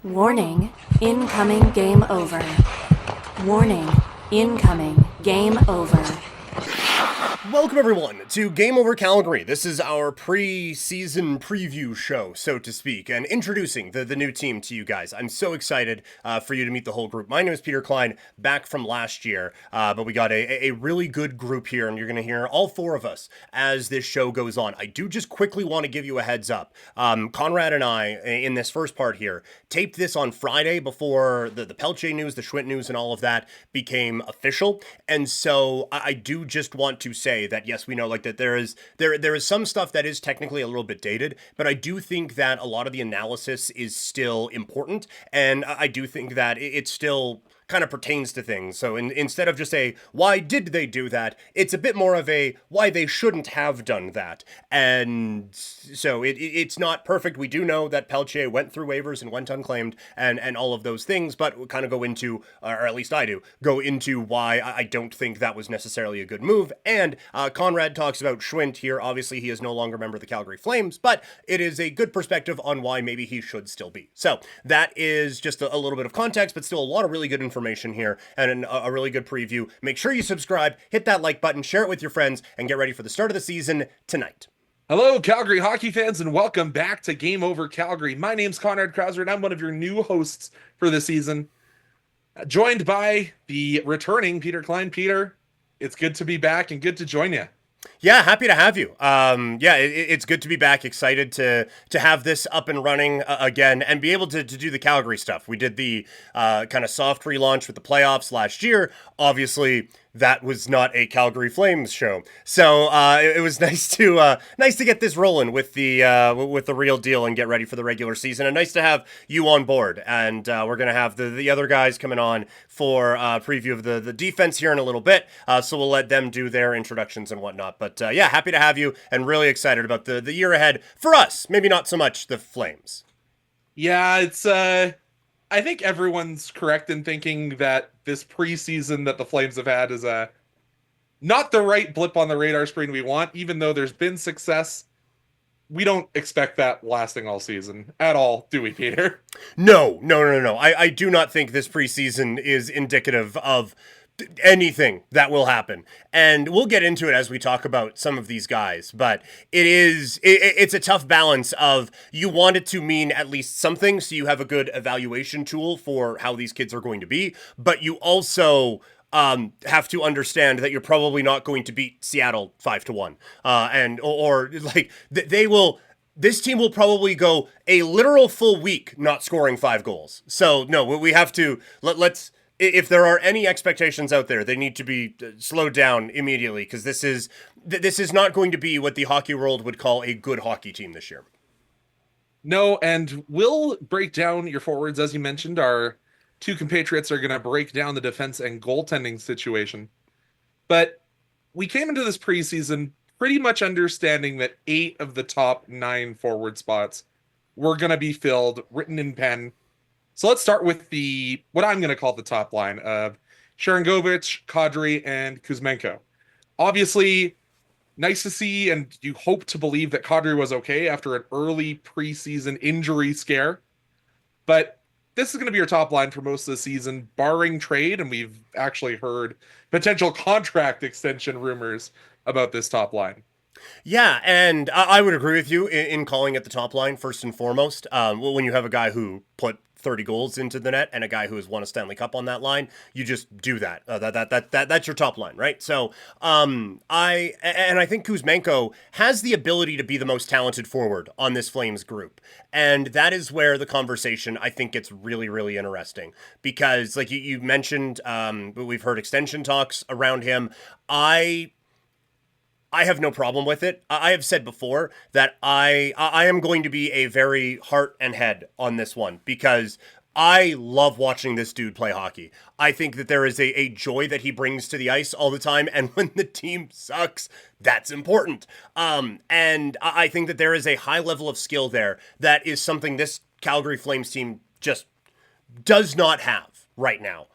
Warning, incoming game over. Warning, incoming game over. Welcome everyone to Game Over Calgary. This is our pre-season preview show, so to speak, and introducing the new team to you guys. I'm so excited for you to meet the whole group. My name is Peter Klein, back from last year, but we got a really good group here, and you're going to hear all four of us as this show goes on. I do just quickly want to give you a heads up. Conrad and I, in this first part here, taped this on Friday before the Pelche news, the Schwint news, and all of that became official, and so I do just want to say that yes, we know like that there is some stuff that is technically a little bit dated, but I do think that a lot of the analysis is still important, and I do think that it still kind of pertains to things. So instead of just a why did they do that, it's a bit more of a why they shouldn't have done that. And so it's not perfect. We do know that Pelche went through waivers and went unclaimed and all of those things, but we'll kind of go into, or at least I do, go into why I don't think that was necessarily a good move. And Conrad talks about Schwint here. Obviously, he is no longer a member of the Calgary Flames, but it is a good perspective on why maybe he should still be. So that is just a little bit of context, but still a lot of really good information here and a really good preview. Make sure you subscribe, hit that like button, share it with your friends, and get ready for the start of the season tonight. Hello, Calgary hockey fans, and welcome back to Game Over Calgary. My name's Conrad Krausert, and I'm one of your new hosts for the season, joined by the returning Peter Klein. Peter, it's good to be back and good to join you. Yeah, happy to have you. It's good to be back. Excited to have this up and running again and be able to do the Calgary stuff. We did the kind of soft relaunch with the playoffs last year. Obviously, that was not a Calgary Flames show, so it was nice to get this rolling with the real deal and get ready for the regular season. And nice to have you on board. And we're gonna have the other guys coming on for preview of the defense here in a little bit. So we'll let them do their introductions and whatnot. But yeah, happy to have you and really excited about the year ahead for us. Maybe not so much the Flames. Yeah, it's I think everyone's correct in thinking that this preseason that the Flames have had is not the right blip on the radar screen we want. Even though there's been success, we don't expect that lasting all season at all, do we, Peter? No. I do not think this preseason is indicative of anything that will happen, and we'll get into it as we talk about some of these guys, but it's a tough balance of you want it to mean at least something so you have a good evaluation tool for how these kids are going to be, but you also have to understand that you're probably not going to beat Seattle 5-1 or like they will. This team will probably go a literal full week not scoring 5 goals. So no, we have to let's if there are any expectations out there, they need to be slowed down immediately, because this is not going to be what the hockey world would call a good hockey team this year. No, and we'll break down your forwards. As you mentioned, our two compatriots are going to break down the defense and goaltending situation. But we came into this preseason pretty much understanding that 8 of the top 9 forward spots were going to be filled, written in pen. So let's start with what I'm going to call the top line of Sharangovich, Kadri, and Kuzmenko. Obviously, nice to see, and you hope to believe that Kadri was okay after an early preseason injury scare. But this is going to be your top line for most of the season, barring trade, and we've actually heard potential contract extension rumors about this top line. Yeah, and I would agree with you in calling it the top line first and foremost. When you have a guy who put 30 goals into the net and a guy who has won a Stanley Cup on that line, you just do that. That's your top line, right? So I think Kuzmenko has the ability to be the most talented forward on this Flames group, and that is where the conversation I think gets really, really interesting, because like you mentioned, we've heard extension talks around him. I have no problem with it. I have said before that I am going to be a very heart and head on this one, because I love watching this dude play hockey. I think that there is a joy that he brings to the ice all the time, and when the team sucks, that's important. And I think that there is a high level of skill there that is something this Calgary Flames team just does not have right now.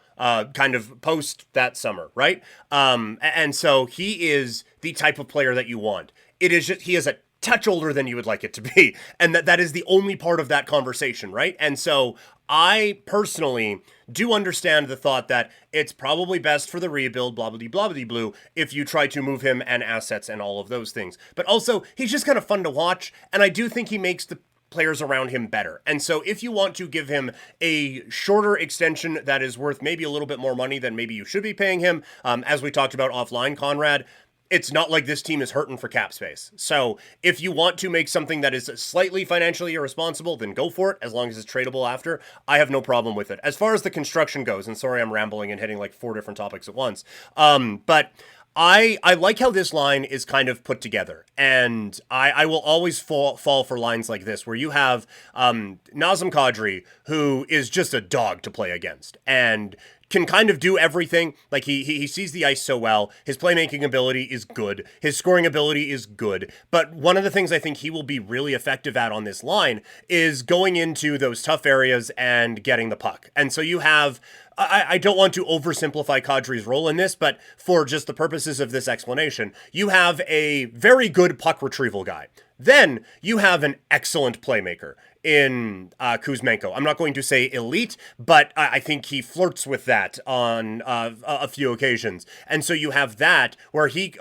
Kind of post that summer, right? And so he is the type of player that you want. It is just, he is a touch older than you would like it to be. And that is the only part of that conversation, right? And so I personally do understand the thought that it's probably best for the rebuild, blah, blah, blah, blah, blah, if you try to move him and assets and all of those things. But also, he's just kind of fun to watch, and I do think he makes the players around him better. And so if you want to give him a shorter extension that is worth maybe a little bit more money than maybe you should be paying him, as we talked about offline, Conrad, it's not like this team is hurting for cap space. So if you want to make something that is slightly financially irresponsible, then go for it, as long as it's tradable after. I have no problem with it. As far as the construction goes, and sorry I'm rambling and hitting like 4 different topics at once, but I like how this line is kind of put together, and I will always fall for lines like this, where you have Nazem Kadri, who is just a dog to play against, and can kind of do everything. Like he sees the ice so well. His playmaking ability is good. His scoring ability is good. But one of the things I think he will be really effective at on this line is going into those tough areas and getting the puck. And so you have, I don't want to oversimplify Kadri's role in this, but for just the purposes of this explanation, you have a very good puck retrieval guy. Then you have an excellent playmaker in Kuzmenko. I'm not going to say elite, but I think he flirts with that on a few occasions. And so you have that where so you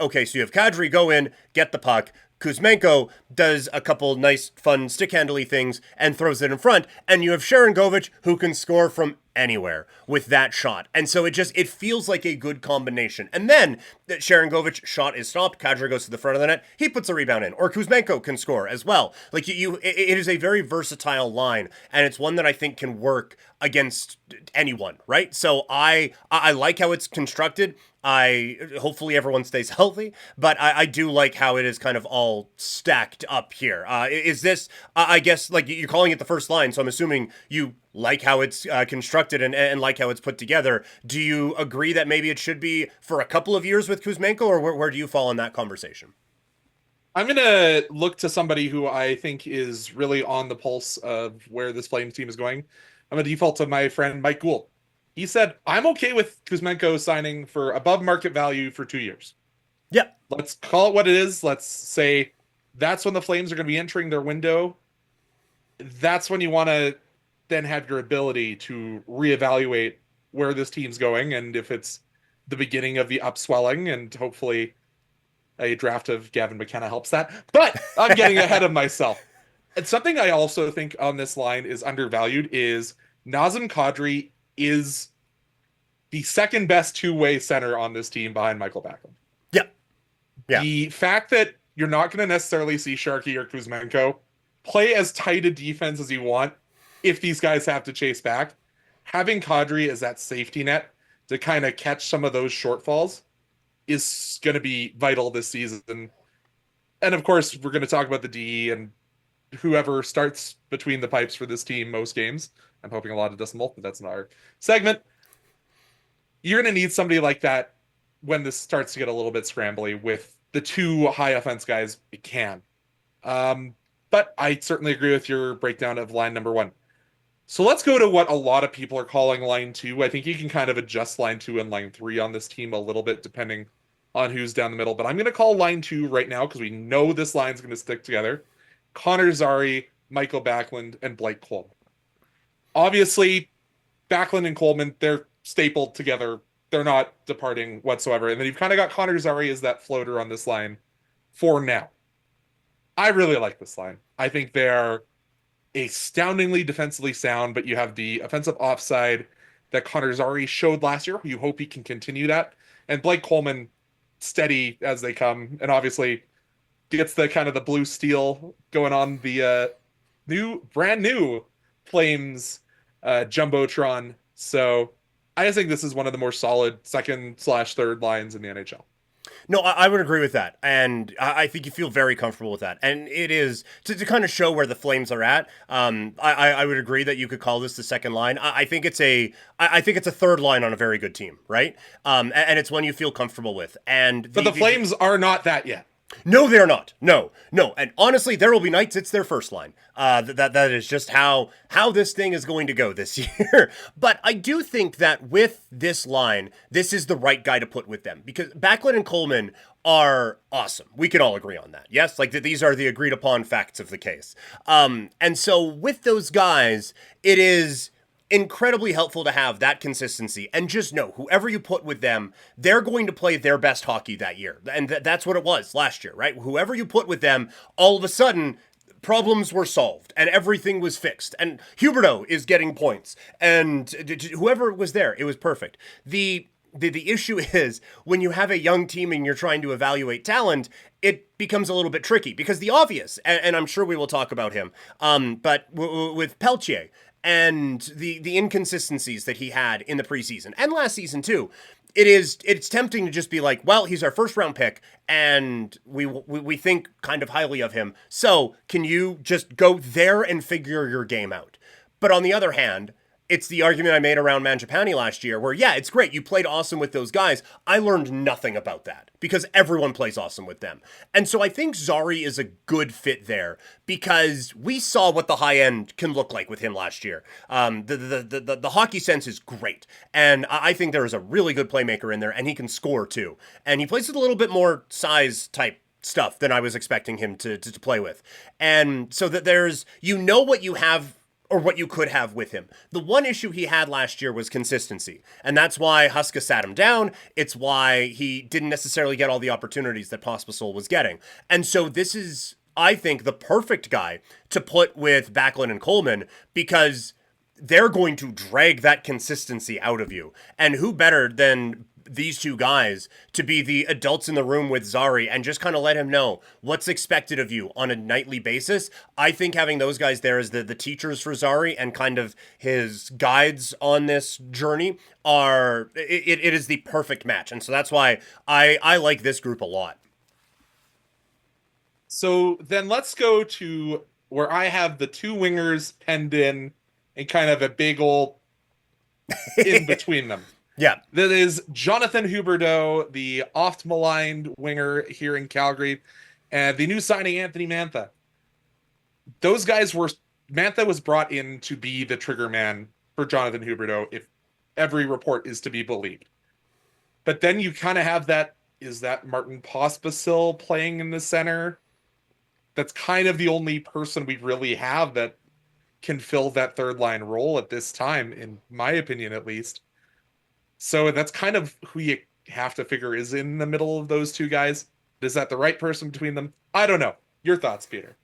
have Kadri go in, get the puck. Kuzmenko does a couple nice, fun, stick-handly things and throws it in front. And you have Sharangovich, who can score from anywhere with that shot. And so it feels like a good combination. And then Sharangovich's shot is stopped. Kadri goes to the front of the net. He puts a rebound in. Or Kuzmenko can score as well. Like it is a very versatile line. And it's one that I think can work against anyone, right? So I like how it's constructed. Hopefully everyone stays healthy, but I do like how it is kind of all stacked up here. Is this, I guess, like you're calling it the first line, so I'm assuming you like how it's constructed and like how it's put together. Do you agree that maybe it should be for a couple of years with Kuzmenko, or where do you fall in that conversation? I'm going to look to somebody who I think is really on the pulse of where this Flames team is going. I'm going to default to my friend Mike Gould. He said, I'm okay with Kuzmenko signing for above market value for 2 years. Yeah. Let's call it what it is. Let's say that's when the Flames are going to be entering their window. That's when you want to then have your ability to reevaluate where this team's going, and if it's the beginning of the upswelling, and hopefully a draft of Gavin McKenna helps that. But I'm getting ahead of myself. And something I also think on this line is undervalued is Nazem Kadri is the second best two-way center on this team behind Michael Backlund. Yeah. The fact that you're not going to necessarily see Sharky or Kuzmenko play as tight a defense as you want if these guys have to chase back, having Kadri as that safety net to kind of catch some of those shortfalls is going to be vital this season. And of course, we're going to talk about the DE and whoever starts between the pipes for this team most games. I'm hoping a lot of decimal, but that's not our segment. You're going to need somebody like that when this starts to get a little bit scrambly with the two high offense guys. It can. But I certainly agree with your breakdown of line number 1. So let's go to what a lot of people are calling line 2. I think you can kind of adjust line 2 and line 3 on this team a little bit depending on who's down the middle. But I'm going to call line 2 right now because we know this line's going to stick together. Connor Zary, Michael Backlund, and Blake Coleman. Obviously, Backlund and Coleman, they're stapled together. They're not departing whatsoever. And then you've kind of got Connor Zary as that floater on this line for now. I really like this line. I think they're astoundingly defensively sound, but you have the offensive offside that Connor Zary showed last year. You hope he can continue that. And Blake Coleman, steady as they come. And obviously gets the kind of the blue steel going on the brand new Flames Jumbotron. So I think this is one of the more solid second/third lines in the NHL. No, I would agree with that. And I think you feel very comfortable with that. And it is, to kind of show where the Flames are at, I would agree that you could call this the second line. I think it's a third line on a very good team, right? And it's one you feel comfortable with. But the Flames are not that yet. No, they're not. No, no. And honestly, there will be nights it's their first line. That is just how this thing is going to go this year. But I do think that with this line, this is the right guy to put with them because Backlund and Coleman are awesome. We can all agree on that. Yes, like these are the agreed upon facts of the case. And so with those guys, it is incredibly helpful to have that consistency and just know whoever you put with them, they're going to play their best hockey that year. And that's what it was last year, right? Whoever you put with them, all of a sudden, problems were solved and everything was fixed. And Huberdeau is getting points. And whoever was there, it was perfect. The issue is when you have a young team and you're trying to evaluate talent, it becomes a little bit tricky because the obvious, and I'm sure we will talk about him, but with Peltier, and the inconsistencies that he had in the preseason and last season too, it's tempting to just be like, well, he's our first round pick and we think kind of highly of him. So can you just go there and figure your game out? But on the other hand, it's the argument I made around Mangiapane last year where, yeah, it's great. You played awesome with those guys. I learned nothing about that because everyone plays awesome with them. And so I think Zari is a good fit there because we saw what the high end can look like with him last year. The hockey sense is great. And I think there is a really good playmaker in there and he can score too. And he plays with a little bit more size type stuff than I was expecting him to play with. And so that there's, what you have or what you could have with him. The one issue he had last year was consistency. And that's why Huska sat him down. It's why he didn't necessarily get all the opportunities that Pospisil was getting. And so this is, I think, the perfect guy to put with Backlund and Coleman because they're going to drag that consistency out of you. And who better than these two guys to be the adults in the room with Zari and just kind of let him know what's expected of you on a nightly basis. I think having those guys there as the teachers for Zari and kind of his guides on this journey it is the perfect match. And so that's why I like this group a lot. So then let's go to where I have the two wingers penned in and kind of a big old in between them. Yeah. That is Jonathan Huberdeau, the oft-maligned winger here in Calgary, and the new signing, Anthony Mantha. Those guys Mantha was brought in to be the trigger man for Jonathan Huberdeau, if every report is to be believed. But then you kind of have is that Martin Pospisil playing in the center? That's kind of the only person we really have that can fill that third line role at this time, in my opinion, at least. So that's kind of who you have to figure is in the middle of those two guys. Is that the right person between them? I don't know. Your thoughts, Peter?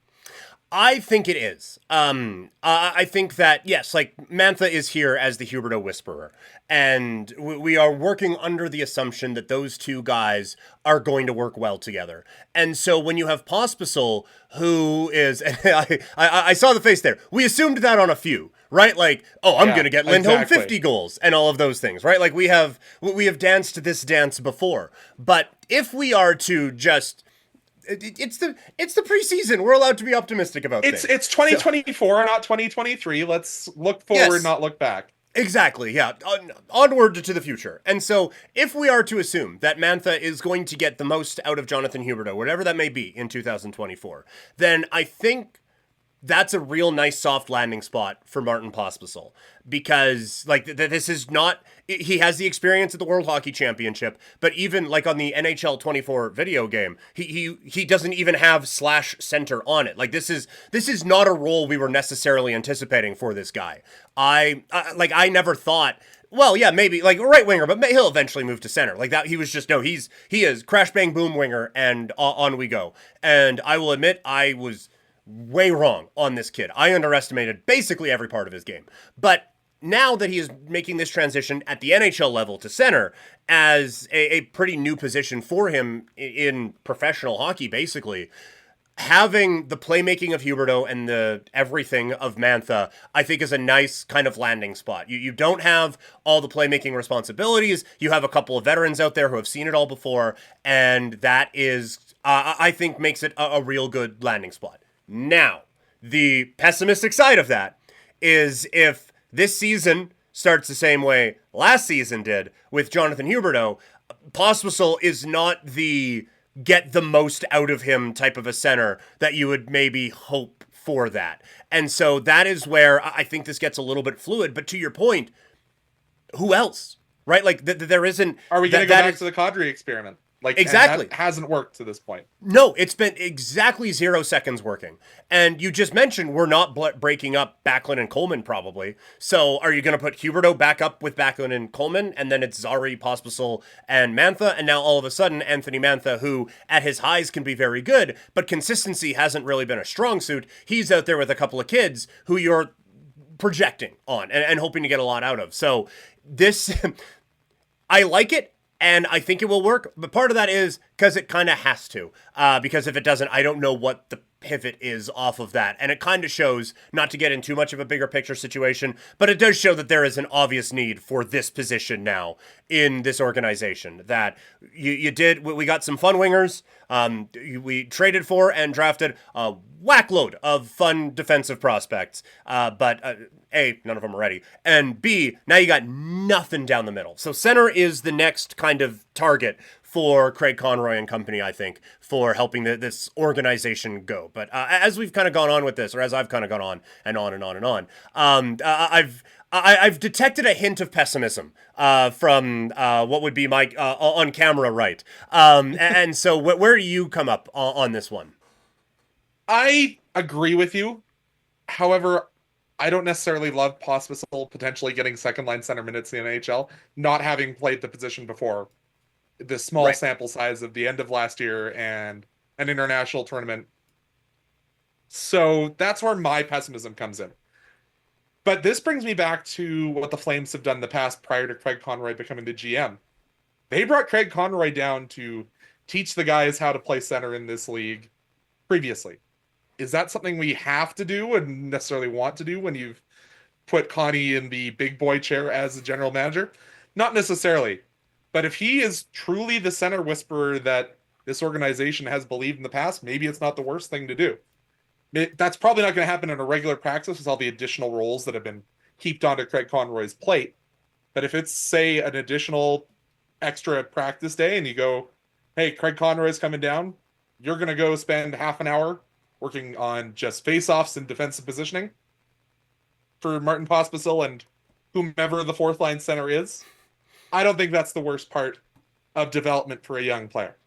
I think it is. I think that, yes, like Mantha is here as the Huberdeau whisperer. And we are working under the assumption that those two guys are going to work well together. And so when you have Pospisil, who is, and I saw the face there. We assumed that on a few, right? Like, oh, I'm going to get Lindholm 50 goals and all of those things, right? Like we have danced this dance before. But if we are to just... It's the preseason. We're allowed to be optimistic about things. It's 2024, not 2023. Let's look forward, yes. Not look back. Exactly, yeah. Onward to the future. And so, if we are to assume that Mantha is going to get the most out of Jonathan Huberdeau, whatever that may be, in 2024, then I think that's a real nice soft landing spot for Martin Pospisil. Because, like, this is not... He has the experience at the World Hockey Championship, but even, like, on the NHL 24 video game, he doesn't even have /center on it. Like, this is not a role we were necessarily anticipating for this guy. I never thought... Well, yeah, maybe, like, a right winger, but he'll eventually move to center. Like, that, he is crash, bang, boom winger, and on we go. And I will admit, I was... way wrong on this kid. I underestimated basically every part of his game. But now that he is making this transition at the NHL level to center as a pretty new position for him in professional hockey, basically, having the playmaking of Huberdeau and the everything of Mantha, I think is a nice kind of landing spot. You don't have all the playmaking responsibilities. You have a couple of veterans out there who have seen it all before, and that is, I think, makes it a real good landing spot. Now, the pessimistic side of that is if this season starts the same way last season did with Jonathan Huberdeau, Pospisil is not the get the most out of him type of a center that you would maybe hope for that. And so that is where I think this gets a little bit fluid. But to your point, who else? Right? Like there isn't. Are we going to go back to the Kadri experiment? Like, exactly. That hasn't worked to this point. No, it's been exactly 0 seconds working. And you just mentioned we're not breaking up Backlund and Coleman probably. So are you going to put Huberdeau back up with Backlund and Coleman? And then it's Zari, Pospisil, and Mantha. And now all of a sudden, Anthony Mantha, who at his highs can be very good, but consistency hasn't really been a strong suit. He's out there with a couple of kids who you're projecting on and hoping to get a lot out of. So this, I like it. And I think it will work, but part of that is because it kind of has to. Because if it doesn't, I don't know what the pivot is off of that. And it kind of shows, not to get in too much of a bigger picture situation, but it does show that there is an obvious need for this position now in this organization. That we got some fun wingers, we traded for and drafted a whackload of fun defensive prospects, but A, none of them are ready, and B, now you got nothing down the middle. So center is the next kind of target for Craig Conroy and company, I think, for helping this organization go. But as we've kind of gone on with this, or as I've kind of gone on and on and on and on, I've detected a hint of pessimism from what would be my on camera right. And so where do you come up on this one? I agree with you. However, I don't necessarily love Pospisil potentially getting second line center minutes in the NHL, not having played the position before. The small sample size of the end of last year and an international tournament. So that's where my pessimism comes in. But this brings me back to what the Flames have done in the past prior to Craig Conroy becoming the GM. They brought Craig Conroy down to teach the guys how to play center in this league previously. Is that something we have to do and necessarily want to do when you've put Connie in the big boy chair as the general manager? Not necessarily. But if he is truly the center whisperer that this organization has believed in the past, maybe it's not the worst thing to do. That's probably not going to happen in a regular practice with all the additional roles that have been heaped onto Craig Conroy's plate. But if it's, say, an additional extra practice day and you go, hey, Craig Conroy's coming down, you're going to go spend half an hour working on just face-offs and defensive positioning for Martin Pospisil and whomever the fourth line center is. I don't think that's the worst part of development for a young player.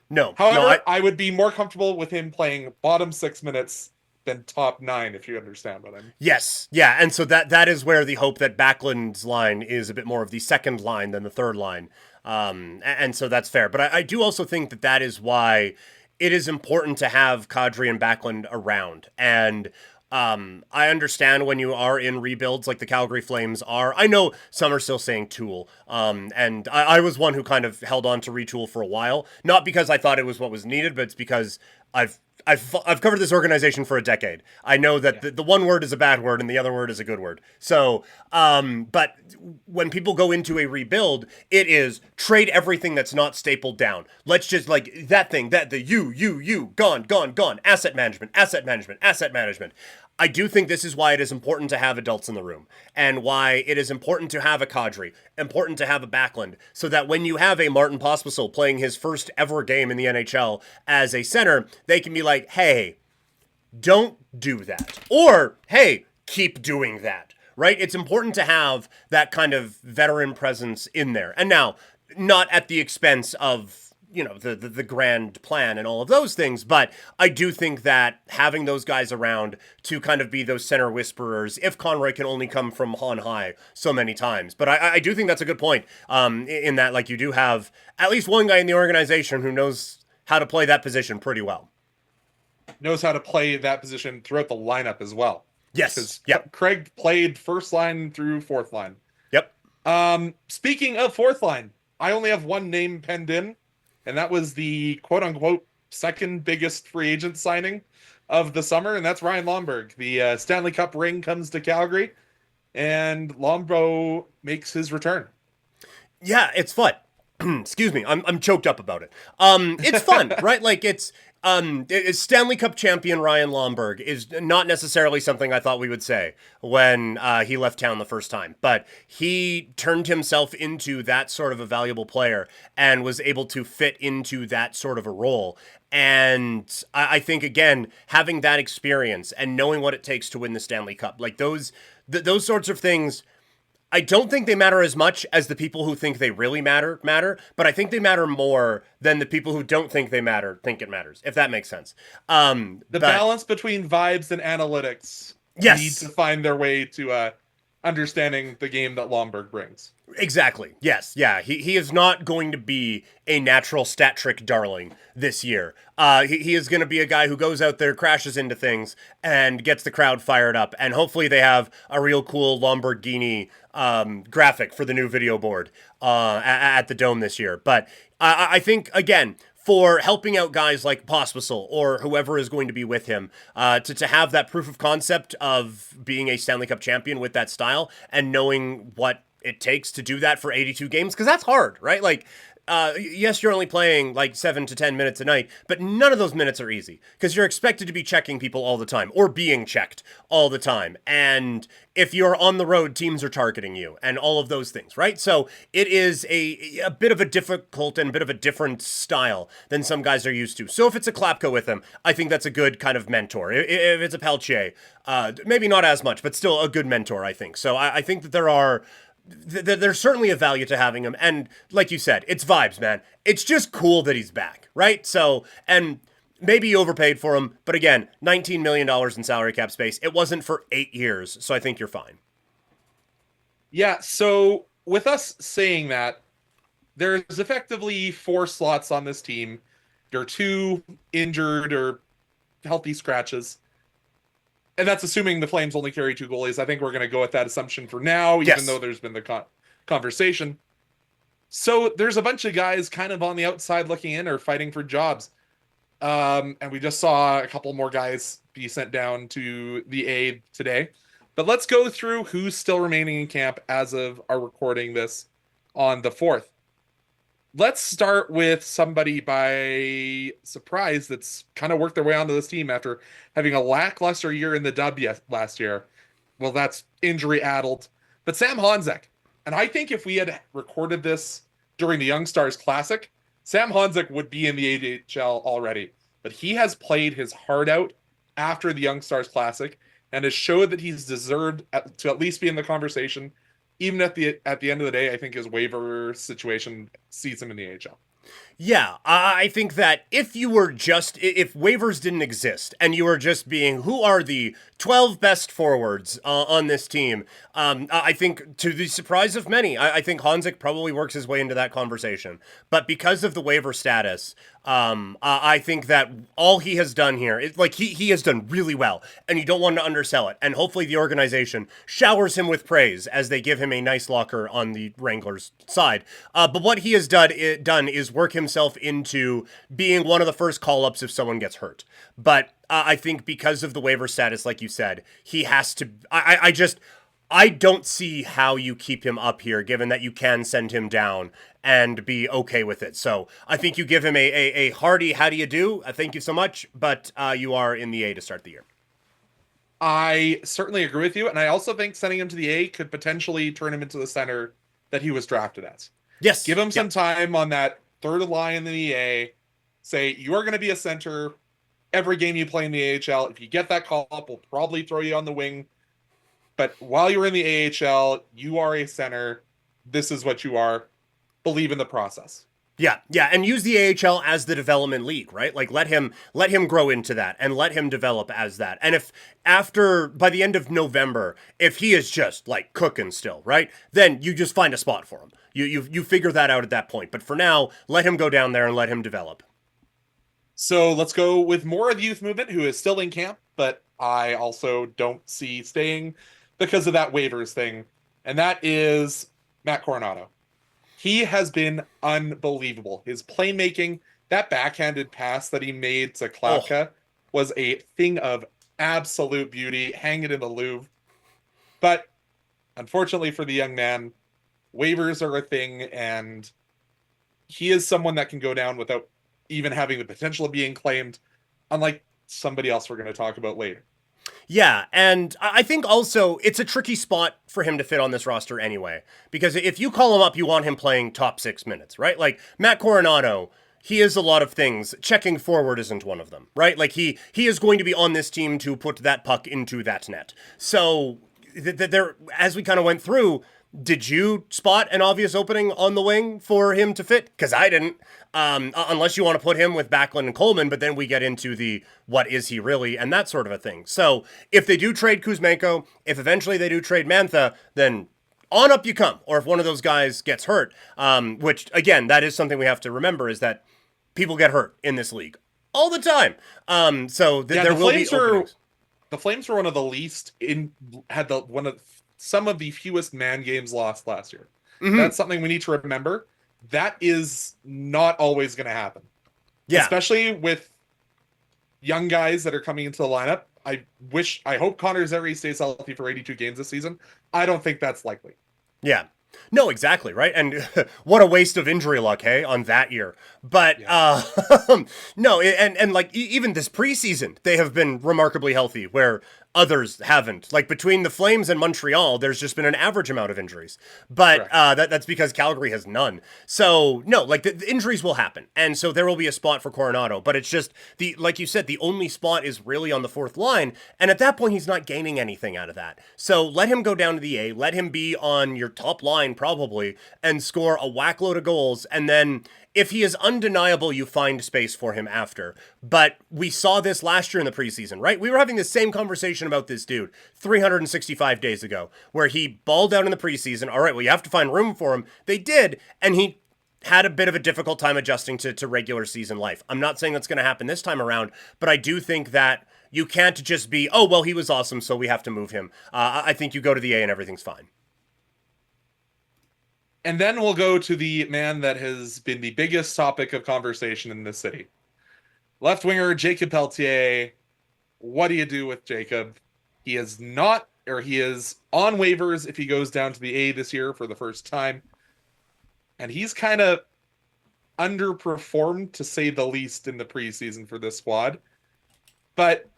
No. However, I would be more comfortable with him playing bottom 6 minutes than top 9, if you understand what I mean. Yes. Yeah. And so that is where the hope that Backlund's line is a bit more of the second line than the third line. And so that's fair. But I do also think that is why it is important to have Kadri and Backlund around. And I understand when you are in rebuilds like the Calgary Flames are. I know some are still saying tool. And I was one who kind of held on to retool for a while. Not because I thought it was what was needed, but it's because I've covered this organization for a decade. I know that the one word is a bad word and the other word is a good word. So, but when people go into a rebuild, it is trade everything that's not stapled down. Let's just like that thing, gone, asset management. I do think this is why it is important to have adults in the room and why it is important to have a Kadri, important to have a Backlund, so that when you have a Martin Pospisil playing his first ever game in the NHL as a center, they can be like, hey, don't do that. Or, hey, keep doing that, right? It's important to have that kind of veteran presence in there. And now, not at the expense of the grand plan and all of those things. But I do think that having those guys around to kind of be those center whisperers, if Conroy can only come from on high so many times. But I do think that's a good point in that, like, you do have at least one guy in the organization who knows how to play that position pretty well. Knows how to play that position throughout the lineup as well. Yes. Yep. Craig played first line through fourth line. Yep. Speaking of fourth line, I only have one name penned in. And that was the quote-unquote second biggest free agent signing of the summer, and that's Ryan Lomberg. The Stanley Cup ring comes to Calgary, and Lombo makes his return. Yeah, it's fun. Excuse me, I'm choked up about it. It's fun, right? Like Stanley Cup champion Ryan Lomberg is not necessarily something I thought we would say when he left town the first time, but he turned himself into that sort of a valuable player and was able to fit into that sort of a role. And I think, again, having that experience and knowing what it takes to win the Stanley Cup, like those sorts of things, I don't think they matter as much as the people who think they really matter, but I think they matter more than the people who don't think they matter think it matters, if that makes sense. The balance between vibes and analytics need to find their way to understanding the game that Lomberg brings. Exactly. Yes. Yeah. He is not going to be a natural stat trick darling this year. He is going to be a guy who goes out there, crashes into things, and gets the crowd fired up. And hopefully they have a real cool Lamborghini graphic for the new video board at the Dome this year. But I think, again, for helping out guys like Pospisil or whoever is going to be with him, to have that proof of concept of being a Stanley Cup champion with that style and knowing what it takes to do that for 82 games, because that's hard, right? Like, yes, you're only playing like 7 to 10 minutes a night, but none of those minutes are easy because you're expected to be checking people all the time or being checked all the time. And if you're on the road, teams are targeting you and all of those things, right? So it is a bit of a difficult and a bit of a different style than some guys are used to. So if it's a Klapka with him, I think that's a good kind of mentor. If it's a Pelche, maybe not as much, but still a good mentor, I think. So I think that there's certainly a value to having him. And like you said, it's vibes, man. It's just cool that he's back, right? So, and maybe you overpaid for him, but again, $19 million in salary cap space. It wasn't for 8 years, so I think you're fine. Yeah, so with us saying that, there's effectively 4 slots on this team. There are 2 injured or healthy scratches. And that's assuming the Flames only carry 2 goalies. I think we're going to go with that assumption for now, even though there's been the conversation. So there's a bunch of guys kind of on the outside looking in or fighting for jobs. And we just saw a couple more guys be sent down to the A today. But let's go through who's still remaining in camp as of our recording this on the 4th. Let's start with somebody by surprise that's kind of worked their way onto this team after having a lackluster year in the W last year. Well, that's injury-addled. But Sam Honzek. And I think if we had recorded this during the Young Stars Classic, Sam Honzek would be in the AHL already. But he has played his heart out after the Young Stars Classic and has showed that he's deserved to at least be in the conversation. Even at the end of the day, I think his waiver situation sees him in the AHL. Yeah, I think that if waivers didn't exist and you were just being, who are the 12 best forwards on this team, I think to the surprise of many, I think Honzek probably works his way into that conversation. But because of the waiver status, I think that all he has done here is like he has done really well, and you don't want to undersell it. And hopefully the organization showers him with praise as they give him a nice locker on the Wranglers side. But what he has done is work himself into being one of the first call-ups if someone gets hurt. But I think because of the waiver status, like you said, he has to. I don't see how you keep him up here, given that you can send him down and be okay with it. So I think you give him a hearty, how do you do? Thank you so much, but you are in the A to start the year. I certainly agree with you, and I also think sending him to the A could potentially turn him into the center that he was drafted as. Yes. Give him some time on that third line in the A. Say, you are going to be a center every game you play in the AHL. If you get that call up, we'll probably throw you on the wing. But while you're in the AHL, you are a center. This is what you are. Believe in the process. Yeah, and use the AHL as the development league, right? Like let him grow into that and let him develop as that. And if by the end of November, if he is just like cooking still, right? Then you just find a spot for him. You figure that out at that point. But for now, let him go down there and let him develop. So let's go with more of the youth movement who is still in camp, but I also don't see staying because of that waivers thing. And that is Matt Coronado. He has been unbelievable. His playmaking, that backhanded pass that he made to Klapka was a thing of absolute beauty. Hang it in the Louvre. But unfortunately for the young man, waivers are a thing, and he is someone that can go down without even having the potential of being claimed. unlike somebody else we're going to talk about later. Yeah, and I think also it's a tricky spot for him to fit on this roster anyway. Because if you call him up, you want him playing top 6 minutes, right? Like Matt Coronado, he is a lot of things. Checking forward isn't one of them, right? Like he is going to be on this team to put that puck into that net. So there, as we kind of went through, did you spot an obvious opening on the wing for him to fit? Because I didn't. Unless you want to put him with Backlund and Coleman, but then we get into the what is he really and that sort of a thing. So if they do trade Kuzmenko, if eventually they do trade Mantha, then on up you come. Or if one of those guys gets hurt, which again, that is something we have to remember is that people get hurt in this league all the time. So there will be openings. The Flames were one of the least some of the fewest man games lost last year. Mm-hmm. That's something we need to remember. That is not always going to happen. Yeah. Especially with young guys that are coming into the lineup. I hope Connor Zary stays healthy for 82 games this season. I don't think that's likely. Yeah. No, exactly, right? And what a waste of injury luck, hey, on that year. But, yeah. No, and like, even this preseason, they have been remarkably healthy, where others haven't. Like, between the Flames and Montreal, there's just been an average amount of injuries. But that's because Calgary has none. So, no, like, the injuries will happen. And so there will be a spot for Coronado. But it's just, like you said, the only spot is really on the fourth line. And at that point, he's not gaining anything out of that. So let him go down to the A. Let him be on your top line, probably, and score a whack load of goals. And then if he is undeniable, you find space for him after. But we saw this last year in the preseason, right? We were having the same conversation about this dude 365 days ago, where he balled out in the preseason. All right, well, you have to find room for him. They did, and he had a bit of a difficult time adjusting to regular season life. I'm not saying that's going to happen this time around, but I do think that you can't just be, oh, well, he was awesome, so we have to move him. I think you go to the A and everything's fine. And then we'll go to the man that has been the biggest topic of conversation in this city. Left winger, Jacob Pelletier. What do you do with Jacob? He is on waivers if he goes down to the A this year for the first time. And he's kind of underperformed, to say the least, in the preseason for this squad. But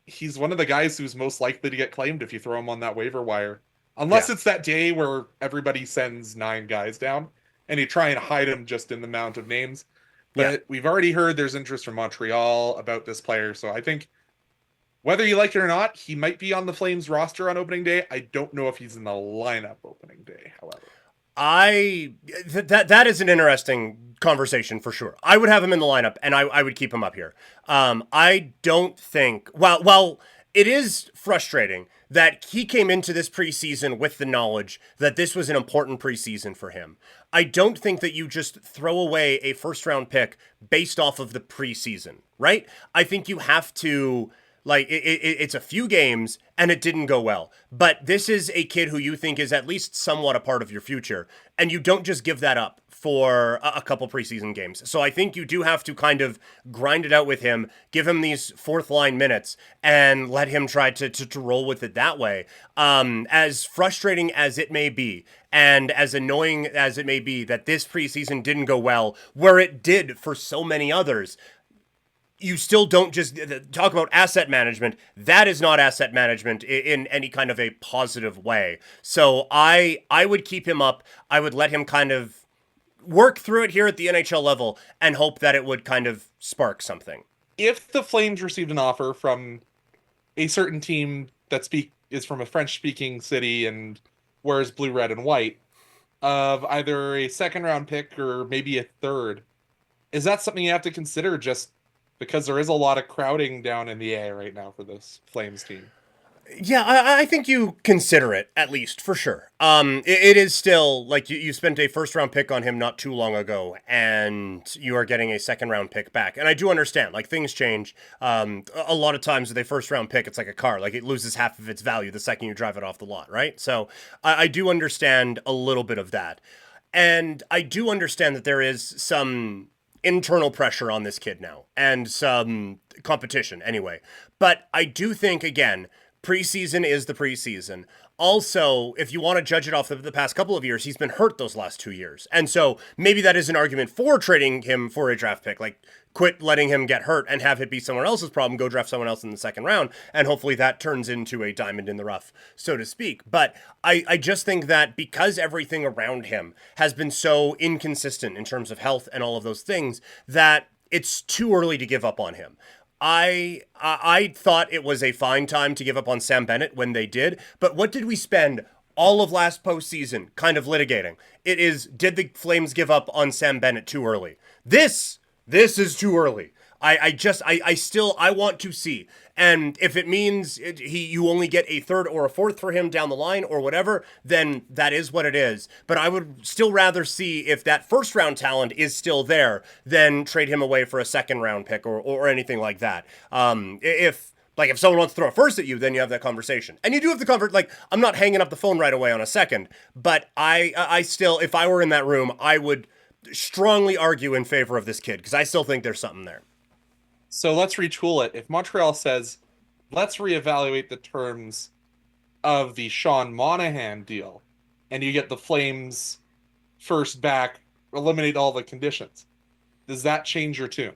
he's one of the guys who's most likely to get claimed if you throw him on that waiver wire. Unless it's that day where everybody sends 9 guys down and you try and hide them just in the amount of names. But we've already heard there's interest from Montreal about this player. So I think whether you like it or not, he might be on the Flames roster on opening day. I don't know if he's in the lineup opening day, however. That is an interesting conversation for sure. I would have him in the lineup and I would keep him up here. I don't think, well, it is frustrating that he came into this preseason with the knowledge that this was an important preseason for him. I don't think that you just throw away a first-round pick based off of the preseason, right? I think you have to, like, it's a few games and it didn't go well. But this is a kid who you think is at least somewhat a part of your future, and you don't just give that up for a couple preseason games. So I think you do have to kind of grind it out with him, give him these fourth line minutes, and let him try to roll with it that way. As frustrating as it may be, and as annoying as it may be that this preseason didn't go well, where it did for so many others, you still don't just talk about asset management. That is not asset management in any kind of a positive way. So I would keep him up. I would let him kind of work through it here at the NHL level and hope that it would kind of spark something. If the Flames received an offer from a certain team that is from a French-speaking city and wears blue, red, and white, of either a second-round pick or maybe a third, is that something you have to consider, just because there is a lot of crowding down in the A right now for this Flames team? Yeah, I think you consider it, at least, for sure. It is still, like, you spent a first-round pick on him not too long ago, and you are getting a second-round pick back. And I do understand, like, things change. A lot of times with a first-round pick, it's like a car. Like, it loses half of its value the second you drive it off the lot, right? So I do understand a little bit of that. And I do understand that there is some internal pressure on this kid now, and some competition, anyway. But I do think, again, preseason is the preseason. Also, if you want to judge it off of the past couple of years, he's been hurt those last 2 years. And so maybe that is an argument for trading him for a draft pick. Like, quit letting him get hurt and have it be someone else's problem, go draft someone else in the second round, and hopefully that turns into a diamond in the rough, so to speak. But I just think that because everything around him has been so inconsistent in terms of health and all of those things, that it's too early to give up on him. I thought it was a fine time to give up on Sam Bennett when they did, but what did we spend all of last postseason kind of litigating? It is, did the Flames give up on Sam Bennett too early? This is too early. I still want to see. And if it means you only get a third or a fourth for him down the line or whatever, then that is what it is. But I would still rather see if that first round talent is still there than trade him away for a second round pick or anything like that. If someone wants to throw a first at you, then you have that conversation. And you do have the comfort, I'm not hanging up the phone right away on a second, but I still, if I were in that room, I would strongly argue in favor of this kid, because I still think there's something there. So let's retool it. If Montreal says, let's reevaluate the terms of the Sean Monahan deal, and you get the Flames first back, eliminate all the conditions, does that change your tune?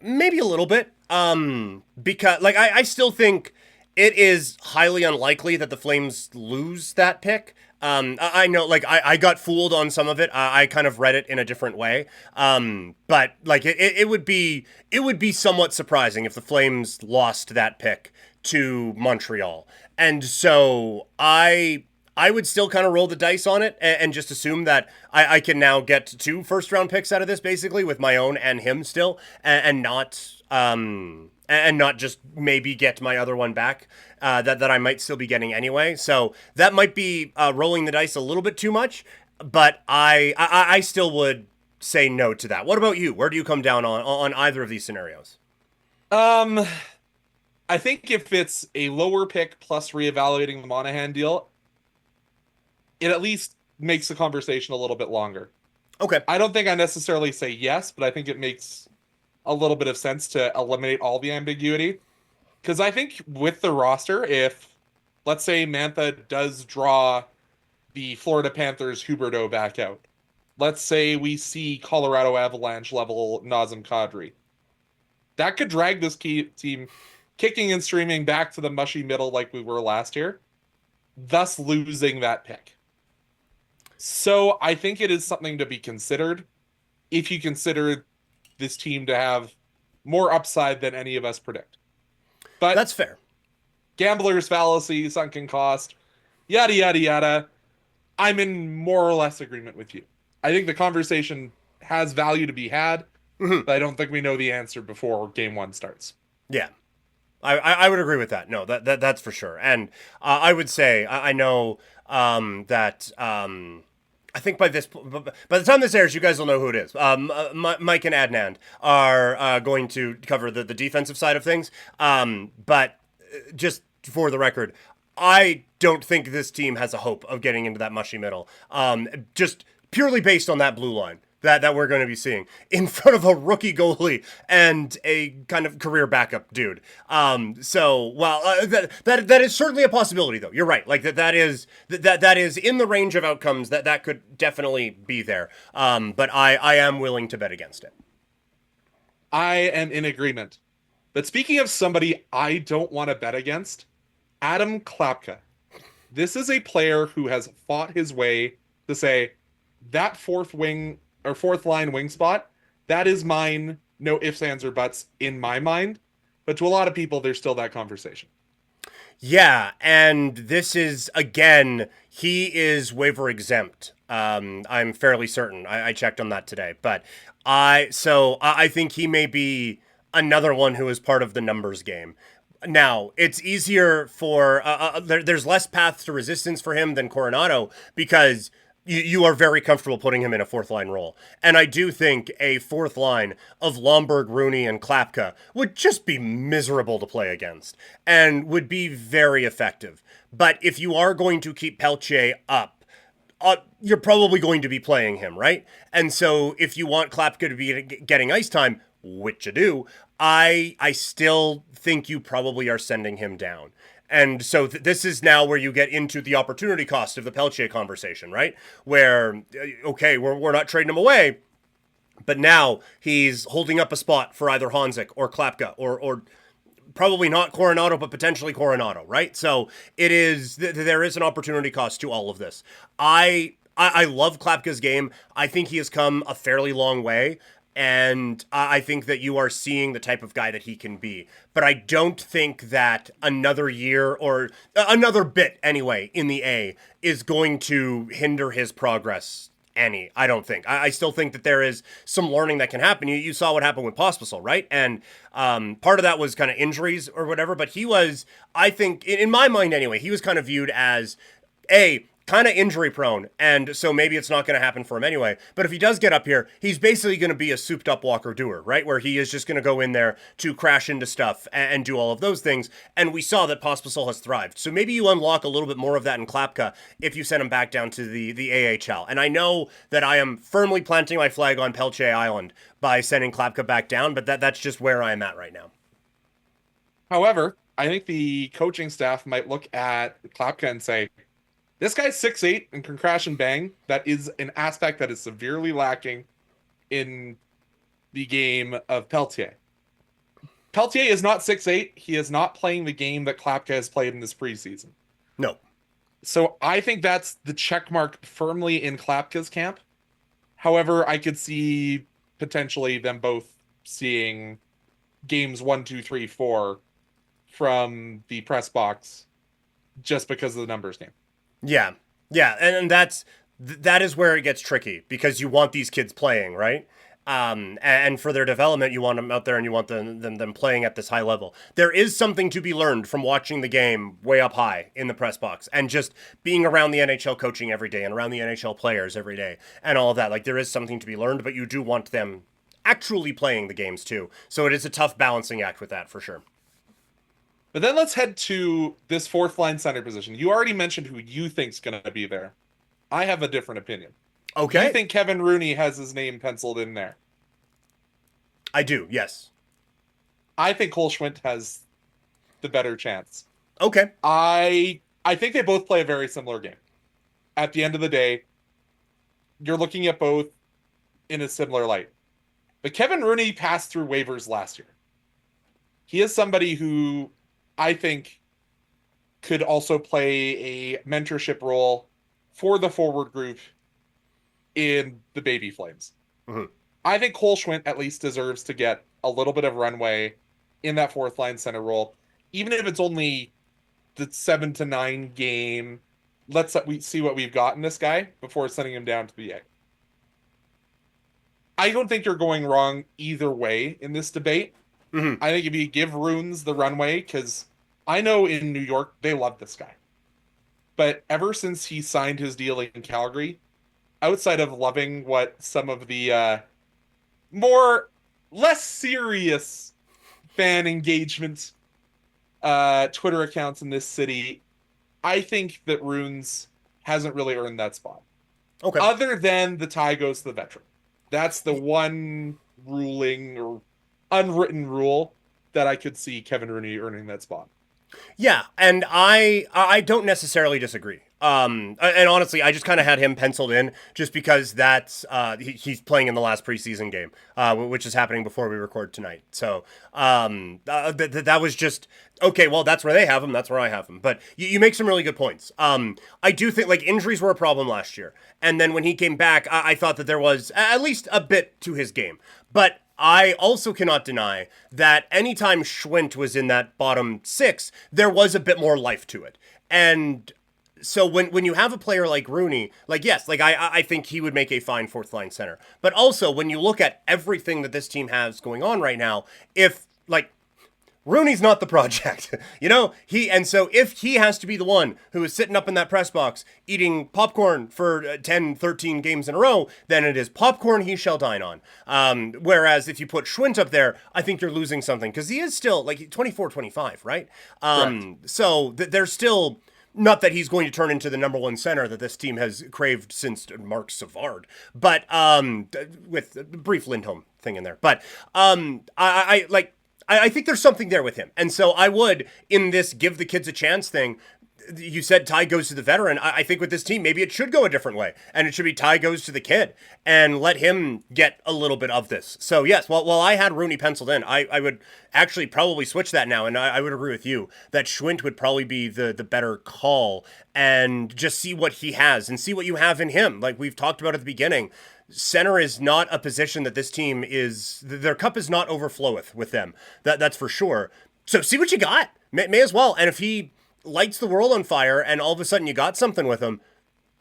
Maybe a little bit. Because I still think it is highly unlikely that the Flames lose that pick. I know, I got fooled on some of it. I kind of read it in a different way. But it would be somewhat surprising if the Flames lost that pick to Montreal. And so I would still kind of roll the dice on it and just assume that I can now get 2 first round picks out of this, basically, with my own and him still, and not just maybe get my other one back that I might still be getting anyway. So that might be rolling the dice a little bit too much, but I still would say no to that. What about you? Where do you come down on either of these scenarios? I think if it's a lower pick plus reevaluating the Monahan deal, it at least makes the conversation a little bit longer. Okay. I don't think I necessarily say yes, but I think it makes a little bit of sense to eliminate all the ambiguity. Because I think with the roster, if, let's say, Mantha does draw the Florida Panthers Huberdeau back out, let's say we see Colorado Avalanche level Nazem Kadri, that could drag this team kicking and streaming back to the mushy middle like we were last year, thus losing that pick. So I think it is something to be considered if you consider this team to have more upside than any of us predict. But that's fair. Gambler's fallacy, sunken cost, yada, yada, yada. I'm in more or less agreement with you. I think the conversation has value to be had, but I don't think we know the answer before game 1 starts. Yeah. I would agree with that. No, that's for sure. And I would say, I know that... I think by the time this airs, you guys will know who it is. Mike and Anand are going to cover the defensive side of things. But just for the record, I don't think this team has a hope of getting into that mushy middle. Just purely based on that blue line that we're going to be seeing in front of a rookie goalie and a kind of career backup dude. That is certainly a possibility, though. You're right. That is in the range of outcomes that could definitely be there. But I am willing to bet against it. I am in agreement. But speaking of somebody I don't want to bet against, Adam Klapka. This is a player who has fought his way to say that fourth line wing spot, that is mine, no ifs, ands, or buts in my mind. But to a lot of people, there's still that conversation. Yeah, and this is, again, he is waiver exempt. I'm fairly certain. I checked on that today. But I think he may be another one who is part of the numbers game. Now, it's easier for... there's less paths to resistance for him than Coronado because... You are very comfortable putting him in a fourth line role. And I do think a fourth line of Lomberg, Rooney, and Klapka would just be miserable to play against and would be very effective. But if you are going to keep Pelche up, you're probably going to be playing him, right? And so if you want Klapka to be getting ice time, which you do, I still think you probably are sending him down. And so this is now where you get into the opportunity cost of the Pelche conversation, right? Where, okay, we're not trading him away, But now he's holding up a spot for either Hanzik or Klapka or probably not Coronado, but potentially Coronado, right? So it is there is an opportunity cost to all of this. I love Klapka's game. I think he has come a fairly long way. And I think that you are seeing the type of guy that he can be. But I don't think that another year or another bit anyway in the A is going to hinder his progress any. I don't think. I still think that there is some learning that can happen. You saw what happened with Pospisil, right? And part of that was kind of injuries or whatever. But he was, I think, in my mind anyway, he was kind of viewed as kind of injury prone, and so maybe it's not going to happen for him anyway. But if he does get up here, he's basically going to be a souped up walker doer, right? Where he is just going to go in there to crash into stuff and do all of those things. And we saw that Pospisil has thrived. So maybe you unlock a little bit more of that in Klapka if you send him back down to the AHL. And I know that I am firmly planting my flag on Pelche Island by sending Klapka back down, but that's just where I am at right now. However, I think the coaching staff might look at Klapka and say, this guy's 6'8" and can crash and bang. That is an aspect that is severely lacking in the game of Peltier. Peltier is not 6'8". He is not playing the game that Klapka has played in this preseason. No. So I think that's the check mark firmly in Klapka's camp. However, I could see potentially them both seeing games 1, 2, 3, 4 from the press box just because of the numbers game. Yeah, and that is where it gets tricky because you want these kids playing, right? And for their development, you want them out there and you want them playing at this high level. There is something to be learned from watching the game way up high in the press box and just being around the NHL coaching every day and around the NHL players every day and all of that. Like there is something to be learned, but you do want them actually playing the games too. So it is a tough balancing act with that for sure. But then let's head to this fourth line center position. You already mentioned who you think's going to be there. I have a different opinion. Okay. Do you think Kevin Rooney has his name penciled in there? I do, yes. I think Cole Schwindt has the better chance. Okay. I think they both play a very similar game. At the end of the day, you're looking at both in a similar light. But Kevin Rooney passed through waivers last year. He is somebody who I think could also play a mentorship role for the forward group in the Baby Flames. Mm-hmm. I think Cole Schwindt at least deserves to get a little bit of runway in that fourth line center role, even if it's only the 7 to 9 game. Let's see what we've got in this guy before sending him down to the A. I don't think you're going wrong either way in this debate. Mm-hmm. I think if you give Runes the runway, because I know in New York they love this guy. But ever since he signed his deal in Calgary, outside of loving what some of the less serious fan engagement Twitter accounts in this city, I think that Runes hasn't really earned that spot. Okay. Other than the tie goes to the veteran. That's the one ruling or unwritten rule that I could see Kevin Rooney earning that spot. Yeah, and I don't necessarily disagree. And honestly, I just kind of had him penciled in just because that's he's playing in the last preseason game, which is happening before we record tonight. So that was just okay. Well, that's where they have him. That's where I have him. But you make some really good points. I do think like injuries were a problem last year, and then when he came back, I thought that there was at least a bit to his game, but I also cannot deny that anytime Schwindt was in that bottom 6, there was a bit more life to it. And so when you have a player like Rooney, like, yes, like I think he would make a fine fourth line center. But also when you look at everything that this team has going on right now, if like Rooney's not the project, so if he has to be the one who is sitting up in that press box eating popcorn for 10, 13 games in a row, then it is popcorn he shall dine on. Whereas if you put Schwindt up there, I think you're losing something because he is still like 24, 25, right? So there's still, not that he's going to turn into the number one center that this team has craved since Mark Savard, but with a brief Lindholm thing in there. But I think there's something there with him. And so I would, in this give the kids a chance thing, you said Ty goes to the veteran. I think with this team, maybe it should go a different way. And it should be Ty goes to the kid and let him get a little bit of this. So, yes, while I had Rooney penciled in, I would actually probably switch that now. And I would agree with you that Schwint would probably be the better call and just see what he has and see what you have in him. Like we've talked about at the beginning, center is not a position that this team is, their cup is not overfloweth with them. That's for sure. So see what you got. May as well. And if he lights the world on fire and all of a sudden you got something with him,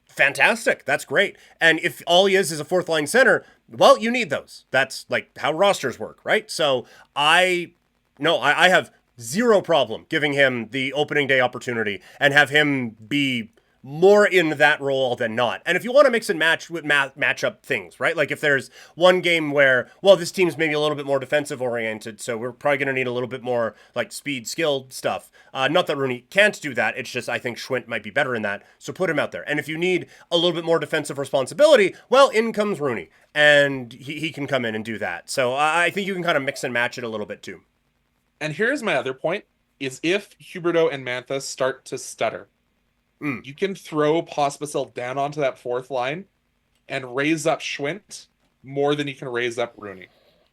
fantastic. That's great. And if all he is a fourth line center, well, you need those. That's like how rosters work, right? So I have zero problem giving him the opening day opportunity and have him be more in that role than not. And if you want to mix and match with matchup things, right? Like if there's one game where, well, this team's maybe a little bit more defensive oriented, so we're probably going to need a little bit more like speed, skill stuff. Not that Rooney can't do that. It's just I think Schwint might be better in that. So put him out there. And if you need a little bit more defensive responsibility, well, in comes Rooney, and he can come in and do that. So I think you can kind of mix and match it a little bit too. And here's my other point: is if Huberdeau and Mantha start to stutter. You can throw Pospisil down onto that fourth line and raise up Schwint more than you can raise up Rooney.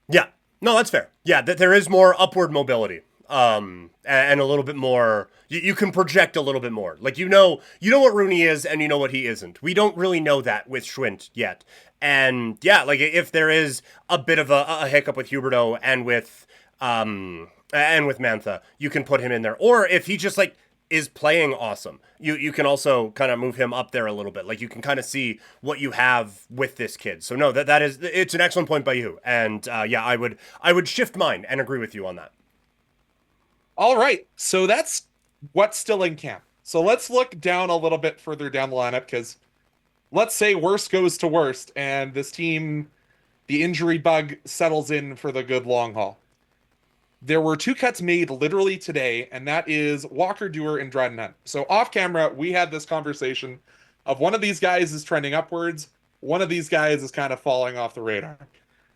Yeah. No, that's fair. Yeah, there is more upward mobility. And a little bit more, you can project a little bit more. Like, you know what Rooney is and you know what he isn't. We don't really know that with Schwint yet. And yeah, like if there is a bit of a hiccup with Huberdeau and with Mantha, you can put him in there. Or if he just like is playing awesome, you can also kind of move him up there a little bit. Like you can kind of see what you have with this kid. So no, it's an excellent point by you. And yeah, I would shift mine and agree with you on that. All right, so that's what's still in camp. So let's look down a little bit further down the lineup, because let's say worst goes to worst and this team, the injury bug settles in for the good long haul. There were 2 cuts made literally today, and that is Walker Duehr and Dryden Hunt. So off camera, we had this conversation of one of these guys is trending upwards, one of these guys is kind of falling off the radar.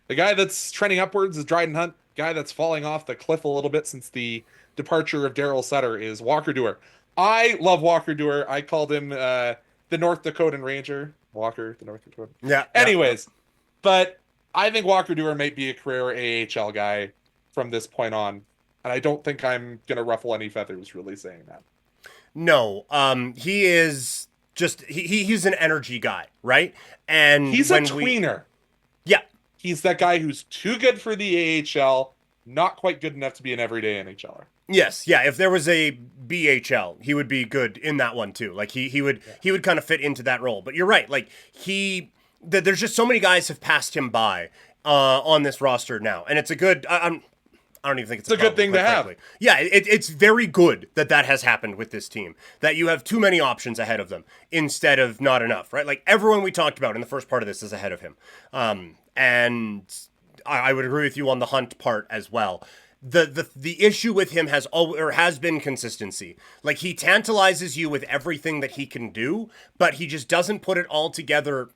The guy that's trending upwards is Dryden Hunt. Guy that's falling off the cliff a little bit since the departure of Daryl Sutter is Walker Duehr. I love Walker Duehr. I called him the North Dakotan Ranger. Walker, the North Dakotan. Yeah. Anyways, but I think Walker Duehr might be a career AHL guy from this point on. And I don't think I'm going to ruffle any feathers really saying that. No, he is just, he's an energy guy, right? And he's a tweener. Yeah. He's that guy who's too good for the AHL, not quite good enough to be an everyday NHLer. Yes, yeah. If there was a BHL, he would be good in that one too. Like he would kind of fit into that role. But you're right. Like there's just so many guys have passed him by on this roster now, and it's a good. I don't even think it's a good thing to have. Yeah, it's very good that has happened with this team, that you have too many options ahead of them instead of not enough, right? Like everyone we talked about in the first part of this is ahead of him. And I would agree with you on the Hunt part as well. The issue with him has been consistency. Like he tantalizes you with everything that he can do, but he just doesn't put it all together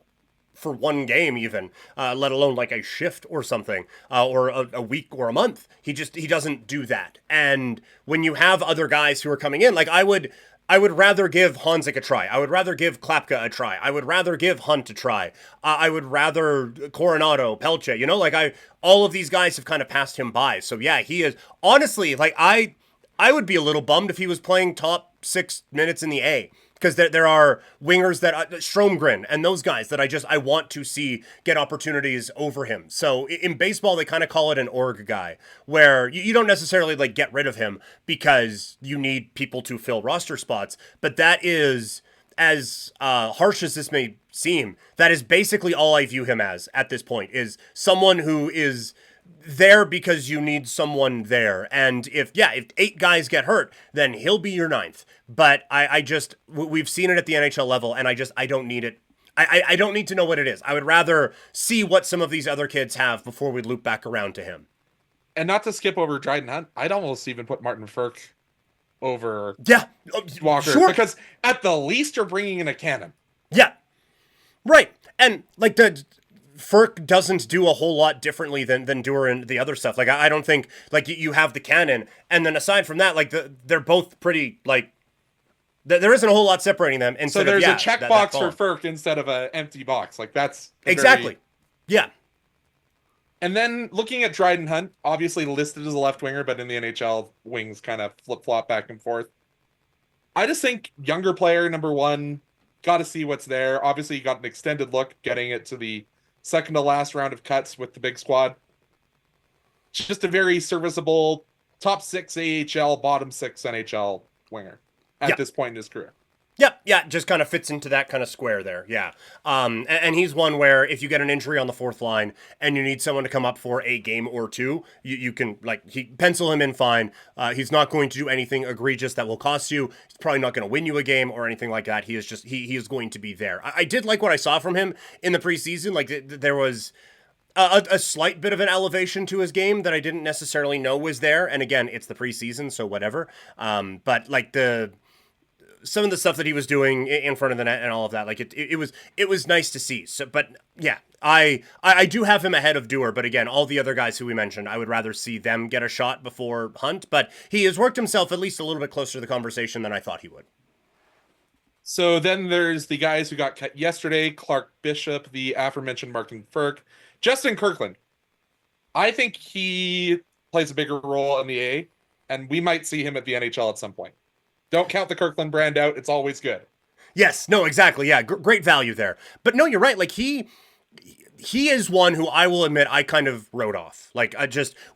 for one game even, let alone like a shift or something, or a week or a month. He doesn't do that. And when you have other guys who are coming in, like I would rather give Hanzik a try. I would rather give Klapka a try. I would rather give Hunt a try. I would rather Coronado, Pelche, like all of these guys have kind of passed him by. So yeah, he is honestly like, I would be a little bummed if he was playing top 6 minutes in the A. Because there are wingers that Stromgren and those guys that I want to see get opportunities over him. So in baseball, they kind of call it an org guy, where you don't necessarily like get rid of him because you need people to fill roster spots. But that is, as harsh as this may seem, that is basically all I view him as at this point, is someone who is there because you need someone there. And if 8 guys get hurt, then he'll be your 9th. But we've seen it at the NHL level, and I don't need it. I don't need to know what it is. I would rather see what some of these other kids have before we loop back around to him. And not to skip over Dryden Hunt, I'd almost even put Martin Ferk over Walker. Sure. Because at the least you're bringing in a cannon. Yeah. Right. And like Ferk doesn't do a whole lot differently than Duehr and the other stuff. Like I don't think like you have the cannon, and then aside from that, like they're both pretty like There isn't a whole lot separating them. So there's a checkbox for Ferk instead of an empty box. Like that's exactly. Yeah. And then looking at Dryden Hunt, obviously listed as a left winger, but in the NHL, wings kind of flip-flop back and forth. I just think younger player, number one, got to see what's there. Obviously, you got an extended look, getting it to the second to last round of cuts with the big squad. Just a very serviceable top 6 AHL, bottom 6 NHL winger at this point in his career. Yeah, just kind of fits into that kind of square there. Yeah. And he's one where if you get an injury on the fourth line and you need someone to come up for a game or two, you can pencil him in fine. He's not going to do anything egregious that will cost you. He's probably not going to win you a game or anything like that. He is going to be there. I did like what I saw from him in the preseason. Like there was a slight bit of an elevation to his game that I didn't necessarily know was there. And again, it's the preseason, so whatever. But like some of the stuff that he was doing in front of the net and all of that, like it was nice to see. So, but yeah, I do have him ahead of Dewar, but again, all the other guys who we mentioned, I would rather see them get a shot before Hunt, but he has worked himself at least a little bit closer to the conversation than I thought he would. So then there's the guys who got cut yesterday, Clark Bishop, the aforementioned Martin Ferk, Justin Kirkland. I think he plays a bigger role in the A, and we might see him at the NHL at some point. Don't count the Kirkland brand out. It's always good. Yes, no, exactly. Yeah, great value there. But no, you're right. Like he is one who I will admit I kind of wrote off. Like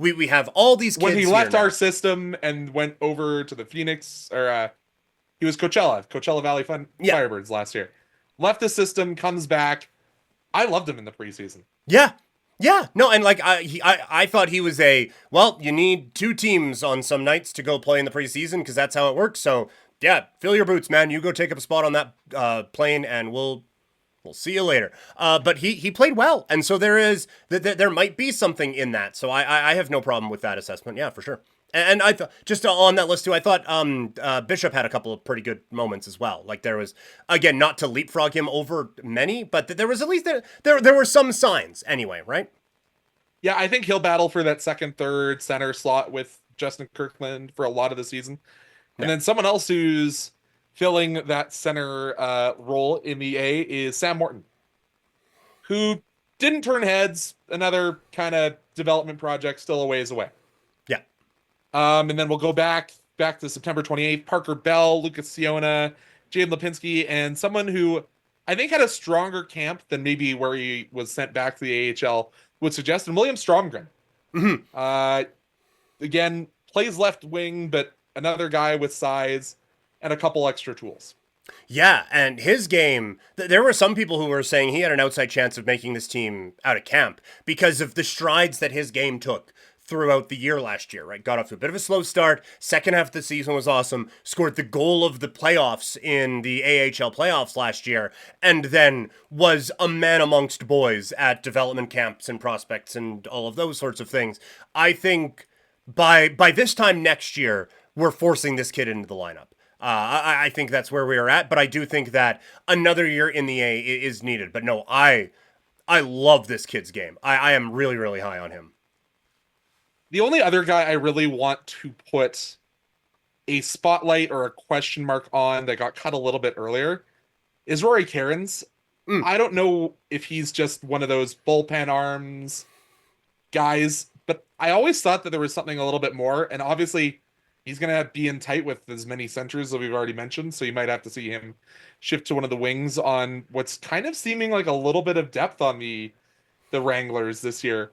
we have all these kids when he left our system and went over to the Phoenix, or he was Coachella Valley Firebirds last year. Left the system, comes back. I loved him in the preseason. Yeah, no, and like I thought he was you need 2 teams on some nights to go play in the preseason because that's how it works. So yeah, fill your boots, man. You go take up a spot on that plane, and we'll see you later. But he played well, and so there might be something in that. So I have no problem with that assessment. Yeah, for sure. And I thought, just on that list too, I thought Bishop had a couple of pretty good moments as well. Like there was, again, not to leapfrog him over many, but there was at least there were some signs anyway, right? Yeah, I think he'll battle for that second, third center slot with Justin Kirkland for a lot of the season. And then someone else who's filling that center role in the A is Sam Morton, who didn't turn heads. Another kind of development project, still a ways away. And then we'll go back to September 28th. Parker Bell, Lucas Siona, Jaden Lipinski, and someone who I think had a stronger camp than maybe where he was sent back to the AHL would suggest, and William Stromgren. Mm-hmm. Again, plays left wing, but another guy with size and a couple extra tools. Yeah, and his game, there were some people who were saying he had an outside chance of making this team out of camp because of the strides that his game took throughout the year last year, right? Got off to a bit of a slow start. Second half of the season was awesome. Scored the goal of the playoffs in the AHL playoffs last year, and then was a man amongst boys at development camps and prospects and all of those sorts of things. I think by this time next year, we're forcing this kid into the lineup. I think that's where we are at, but I do think that another year in the A is needed. But no, I love this kid's game. I am really, really high on him. The only other guy I really want to put a spotlight or a question mark on that got cut a little bit earlier is Rory Cairns. I don't know if he's just one of those bullpen arms guys, but I always thought that there was something a little bit more, and obviously he's going to be in tight with as many centers that we've already mentioned, so you might have to see him shift to one of the wings on what's kind of seeming like a little bit of depth on the Wranglers this year.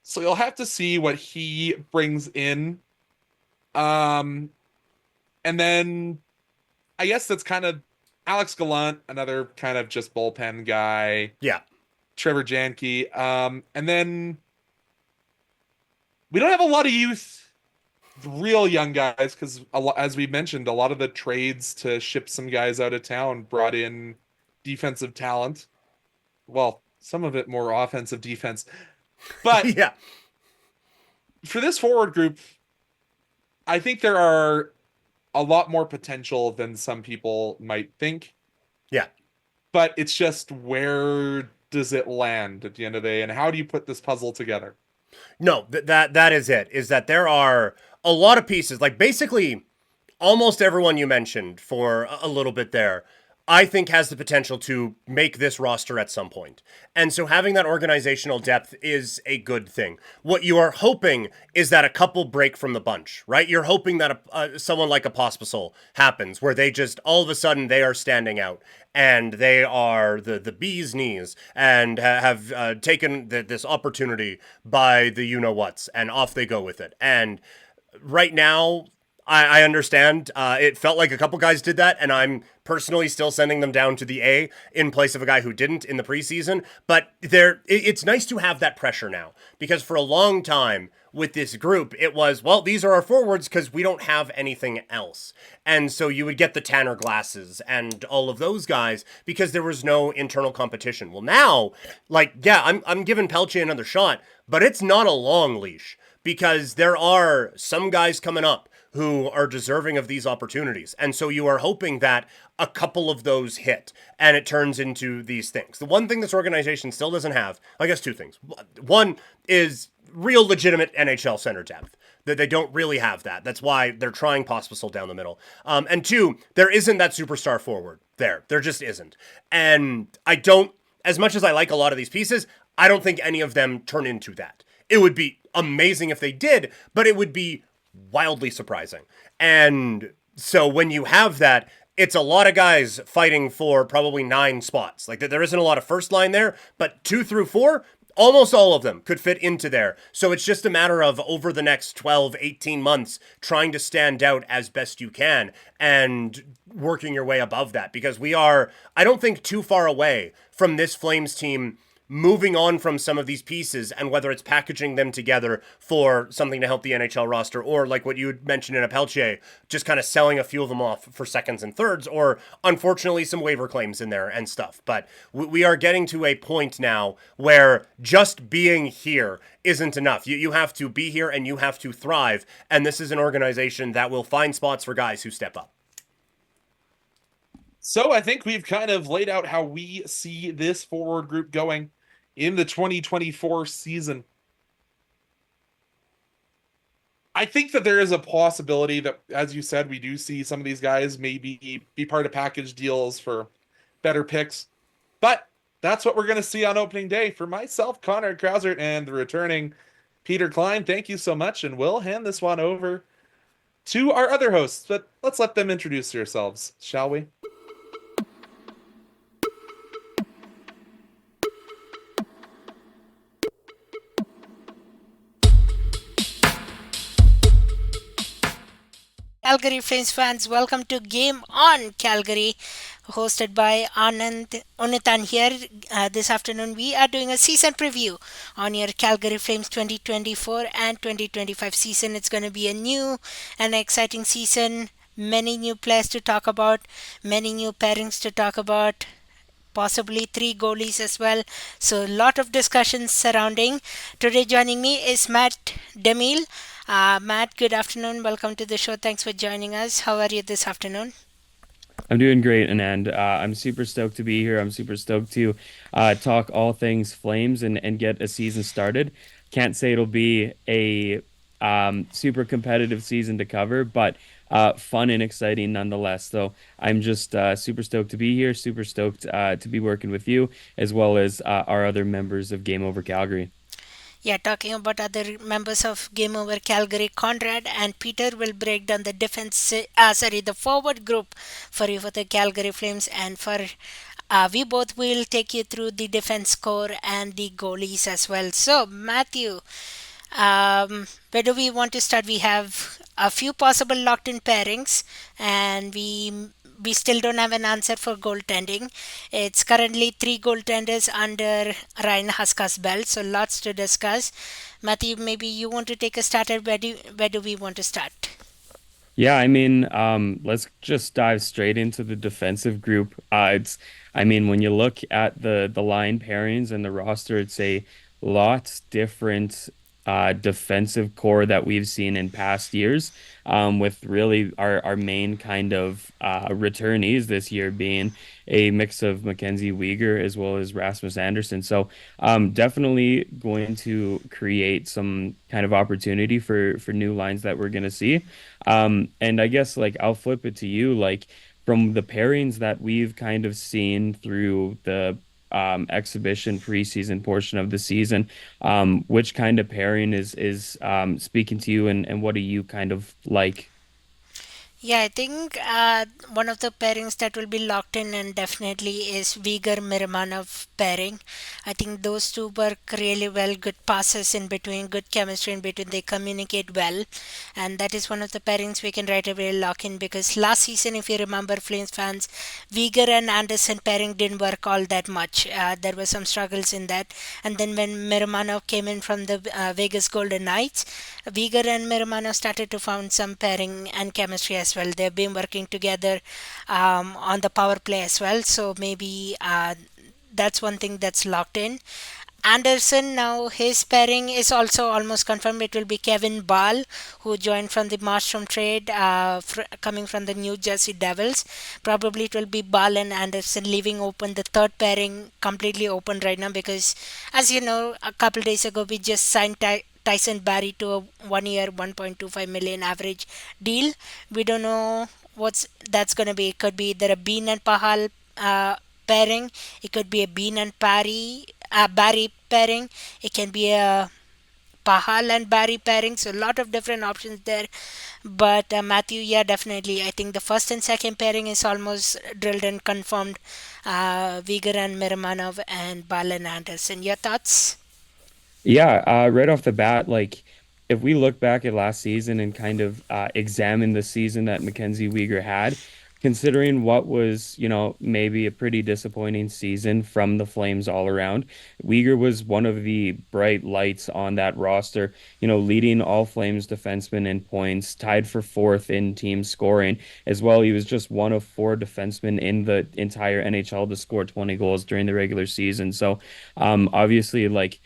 So you'll have to see what he brings in. And then I guess that's kind of Alex Gallant, another kind of just bullpen guy. Yeah. Trevor Janke. And then we don't have a lot of youth, real young guys, because as we mentioned, a lot of the trades to ship some guys out of town brought in defensive talent. Well, some of it more offensive defense. But yeah, for this forward group, I think there are a lot more potential than some people might think. Yeah. But it's just, where does it land at the end of the day, and how do you put this puzzle together? No, that is it, is that there are a lot of pieces. Like basically almost everyone you mentioned for a little bit there, I think has the potential to make this roster at some point. And so having that organizational depth is a good thing. What you are hoping is that a couple break from the bunch, right? You're hoping that someone like a Pospisil happens where they just all of a sudden they are standing out and they are the bee's knees and have taken this opportunity by the you-know-whats and off they go with it. And right now, I understand. It felt like a couple guys did that, and I'm personally still sending them down to the A in place of a guy who didn't in the preseason. But it's nice to have that pressure now, because for a long time with this group, it was, well, these are our forwards because we don't have anything else. And so you would get the Tanner Glasses and all of those guys because there was no internal competition. Well, now, like, yeah, I'm giving Pelche another shot, but it's not a long leash because there are some guys coming up who are deserving of these opportunities. And so you are hoping that a couple of those hit and it turns into these things. The one thing this organization still doesn't have, I guess two things. One is real legitimate NHL center depth. That they don't really have that. That's why they're trying Pospisil down the middle. And two, there isn't that superstar forward there. There just isn't. And I don't, as much as I like a lot of these pieces, I don't think any of them turn into that. It would be amazing if they did, but it would be wildly surprising. And so when you have that, it's a lot of guys fighting for probably 9 spots. Like there isn't a lot of first line there, but 2 through 4, almost all of them could fit into there. So it's just a matter of over the next 12, 18 months trying to stand out as best you can and working your way above that, because we are, I don't think, too far away from this Flames team moving on from some of these pieces, and whether it's packaging them together for something to help the NHL roster, or like what you had mentioned in a Pelche, just kind of selling a few of them off for seconds and thirds, or unfortunately some waiver claims in there and stuff. But we are getting to a point now where just being here isn't enough. You have to be here and you have to thrive, and this is an organization that will find spots for guys who step up. So I think we've kind of laid out how we see this forward group going in the 2024 season. I think that there is a possibility that, as you said, we do see some of these guys maybe be part of package deals for better picks. But that's what we're going to see on opening day. For myself, Conrad, Krausert, and the returning Peter Klein, thank you so much. And we'll hand this one over to our other hosts. But let's let them introduce themselves, shall we? Calgary Flames fans, welcome to Game On Calgary, hosted by Anand, Unnithan here. This afternoon, we are doing a season preview on your Calgary Flames 2024 and 2025 season. It's going to be a new and exciting season. Many new players to talk about, many new pairings to talk about, possibly 3 goalies as well. So a lot of discussions surrounding. Today joining me is Matt DeMille. Matt, good afternoon. Welcome to the show. Thanks for joining us. How are you this afternoon? I'm doing great, Anand. I'm super stoked to be here. I'm super stoked to talk all things Flames and get a season started. Can't say it'll be a super competitive season to cover, but fun and exciting nonetheless. So I'm just super stoked to be here, super stoked to be working with you, as well as our other members of Game Over Calgary. Yeah, talking about other members of Game Over Calgary, Conrad and Peter will break down the the forward group for you for the Calgary Flames, and for we both will take you through the defense core and the goalies as well. So, Matthew, where do we want to start? We have a few possible locked-in pairings, and we still don't have an answer for goaltending. It's currently 3 goaltenders under Ryan Huska's belt, so lots to discuss. Matthew, maybe you want to take a start at where do we want to start? Yeah, let's just dive straight into the defensive group. When you look at the line pairings and the roster, it's a lot different defensive core that we've seen in past years, with really our main kind of returnees this year being a mix of Mackenzie Weegar as well as Rasmus Anderson. So definitely going to create some kind of opportunity for new lines that we're going to see. And I guess like I'll flip it to you, like from the pairings that we've kind of seen through the exhibition preseason portion of the season, which kind of pairing is speaking to you, and what do you kind of like? Yeah, I think one of the pairings that will be locked in and definitely is Vigar Miramanov pairing. I think those two work really well, good passes in between, good chemistry in between, they communicate well. And that is one of the pairings we can right away lock in because last season, if you remember, Flames fans, Vigar and Anderson pairing didn't work all that much. There were some struggles in that. And then when Miramanov came in from the Vegas Golden Knights, Vigar and Miramanov started to found some pairing and chemistry as well. They've been working together on the power play as well. So maybe that's one thing that's locked in. Anderson now his pairing is also almost confirmed. It will be Kevin Ball, who joined from the Marstrom trade, coming from the New Jersey Devils. Probably it will be Ball and Anderson, leaving open the third pairing completely open right now because, as you know, a couple days ago we just signed Tyson Barry to a 1 year, 1.25 million average deal. We don't know what's that's gonna be. It could be either a Bean and Pahal pairing. It could be a Bean and Barry pairing. It can be a Pahal and Barry pairing. So a lot of different options there. But Matthew, yeah, definitely. I think the first and second pairing is almost drilled and confirmed. Vigar and Miramanov and Bal and Anderson. Your thoughts? Yeah, right off the bat, like if we look back at last season and kind of examine the season that Mackenzie Weegar had, considering what was, maybe a pretty disappointing season from the Flames all around, Weegar was one of the bright lights on that roster, leading all Flames defensemen in points, tied for fourth in team scoring as well. He was just one of four defensemen in the entire NHL to score 20 goals during the regular season. So, obviously, like,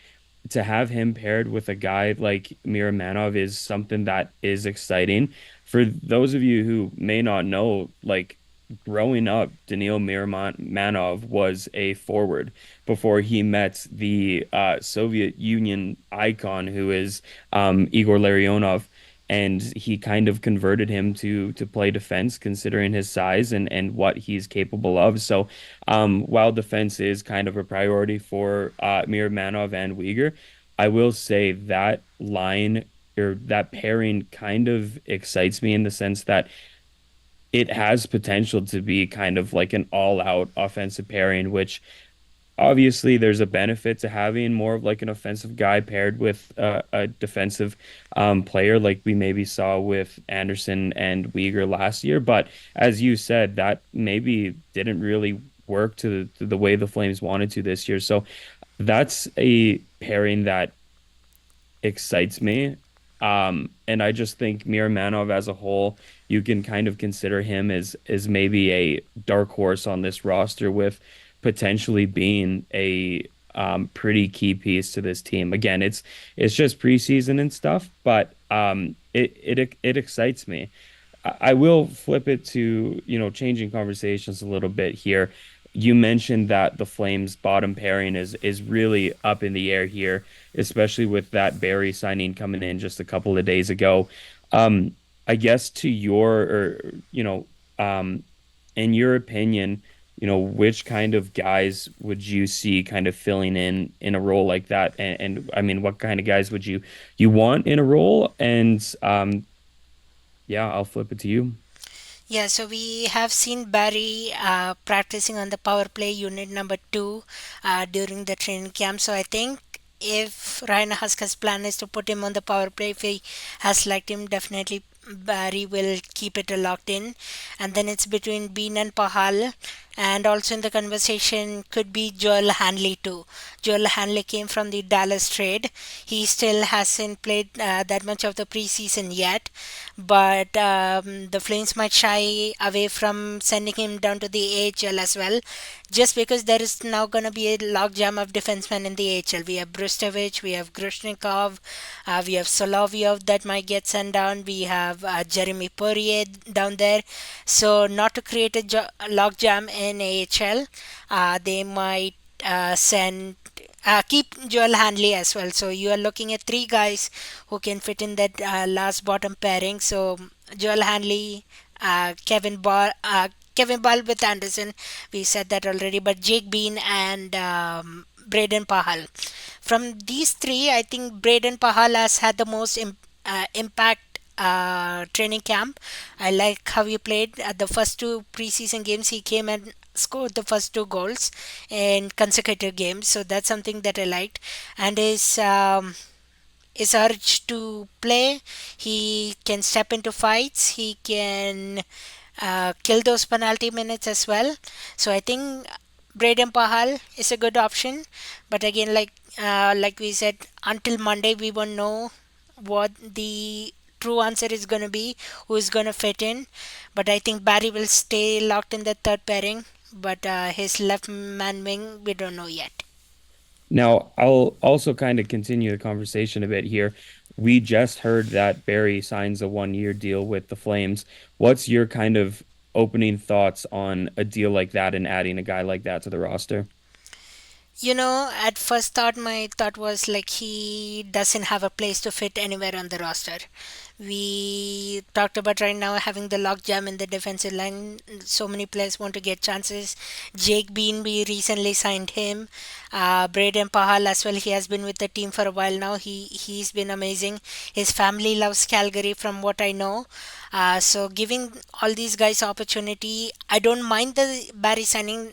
to have him paired with a guy like Miramanov is something that is exciting. For those of you who may not know, like growing up, DeMille Miramanov was a forward before he met the Soviet Union icon who is Igor Larionov. And he kind of converted him to play defense, considering his size and what he's capable of. So, while defense is kind of a priority for Miramanov and Weegar, I will say that line or that pairing kind of excites me in the sense that it has potential to be kind of like an all-out offensive pairing, which obviously there's a benefit to having more of like an offensive guy paired with a defensive player like we maybe saw with Anderson and Weegar last year. But as you said, that maybe didn't really work to the way the Flames wanted to this year. So that's a pairing that excites me. And I just think Miramanov as a whole, you can kind of consider him as maybe a dark horse on this roster with potentially being a pretty key piece to this team. Again, it's just preseason and stuff, but it excites me. I will flip it to, changing conversations a little bit here. You mentioned that the Flames bottom pairing is really up in the air here, especially with that Barry signing coming in just a couple of days ago. I guess to in your opinion, which kind of guys would you see kind of filling in a role like that? And I mean, what kind of guys would you want in a role? And yeah, I'll flip it to you. Yeah, so we have seen Barry practicing on the power play unit number two during the training camp. So I think if Ryan Huska's plan is to put him on the power play, if he has liked him, definitely Barry will keep it locked in. And then it's between Bean and Pahal. And also in the conversation could be Joel Hanley too. Joel Hanley came from the Dallas trade. He still hasn't played that much of the preseason yet, but the Flames might shy away from sending him down to the AHL as well, just because there is now going to be a logjam of defensemen in the AHL. We have Brustevich, we have Grushnikov, we have Solovyov that might get sent down, we have Jeremy Poirier down there. So, not to create a logjam in AHL, they might send keep Joel Hanley as well. So you are looking at three guys who can fit in that last bottom pairing. So Joel Hanley, Kevin Ball with Anderson. We said that already, but Jake Bean and Braden Pahal. From these three, I think Braden Pahal has had the most impact training camp. I like how he played at the first two preseason games. He came and scored the first two goals in consecutive games, so that's something that I liked. And his urge to play, he can step into fights. He can kill those penalty minutes as well. So I think Braden Pahal is a good option. But again, like we said, until Monday we won't know what the true answer is going to be, who is going to fit in. But I think Barry will stay locked in the third pairing. But his left man wing, we don't know yet. Now, I'll also kind of continue the conversation a bit here. We just heard that Barry signs a 1 year deal with the Flames. What's your kind of opening thoughts on a deal like that and adding a guy like that to the roster? At first thought, my thought was like he doesn't have a place to fit anywhere on the roster. We talked about right now having the logjam in the defensive line. So many players want to get chances. Jake Bean, we recently signed him. Braden Pahal as well. He has been with the team for a while now. He's been amazing. His family loves Calgary, from what I know. So giving all these guys opportunity, I don't mind the Barry signing.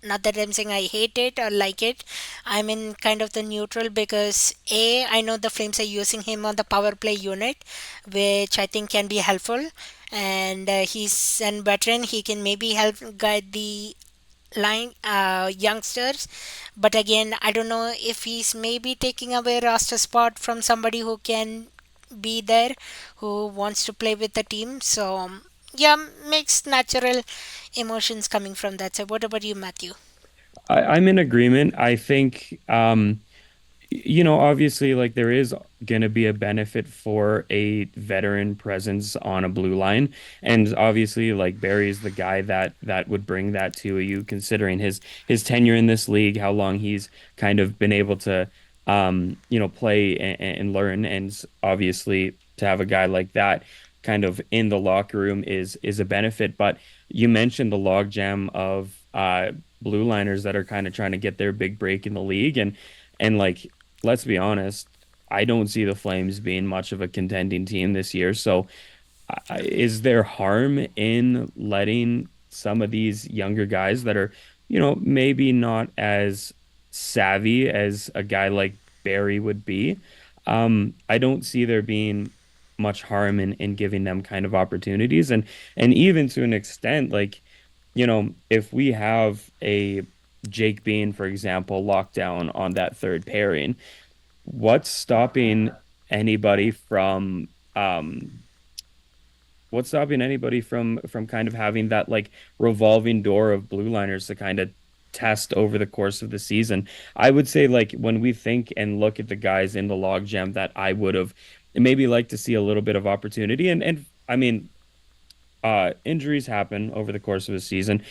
Not that I'm saying I hate it or like it. I'm in kind of the neutral because I know the Flames are using him on the power play unit, which I think can be helpful. And he's an veteran. He can maybe help guide the line youngsters. But again, I don't know if he's maybe taking away roster spot from somebody who can be there, who wants to play with the team. So yeah, makes natural emotions coming from that. So what about you, Matthew? I'm in agreement. I think, obviously, like there is going to be a benefit for a veteran presence on a blue line, and obviously, like Barry is the guy that would bring that to you, considering his tenure in this league, how long he's kind of been able to, play and learn, and obviously to have a guy like that kind of in the locker room is a benefit. But you mentioned the logjam of blue liners that are kind of trying to get their big break in the league, and like let's be honest, I don't see the Flames being much of a contending team this year. So, is there harm in letting some of these younger guys that are, maybe not as savvy as a guy like Barry would be? I don't see there being much harm in giving them kind of opportunities, and even to an extent, like, if we have a Jake Bean, for example, locked down on that third pairing, what's stopping anybody from kind of having that like revolving door of blue liners to kind of test over the course of the season? I would say like when we think and look at the guys in the logjam that I would have maybe like to see a little bit of opportunity, and I mean injuries happen over the course of a season.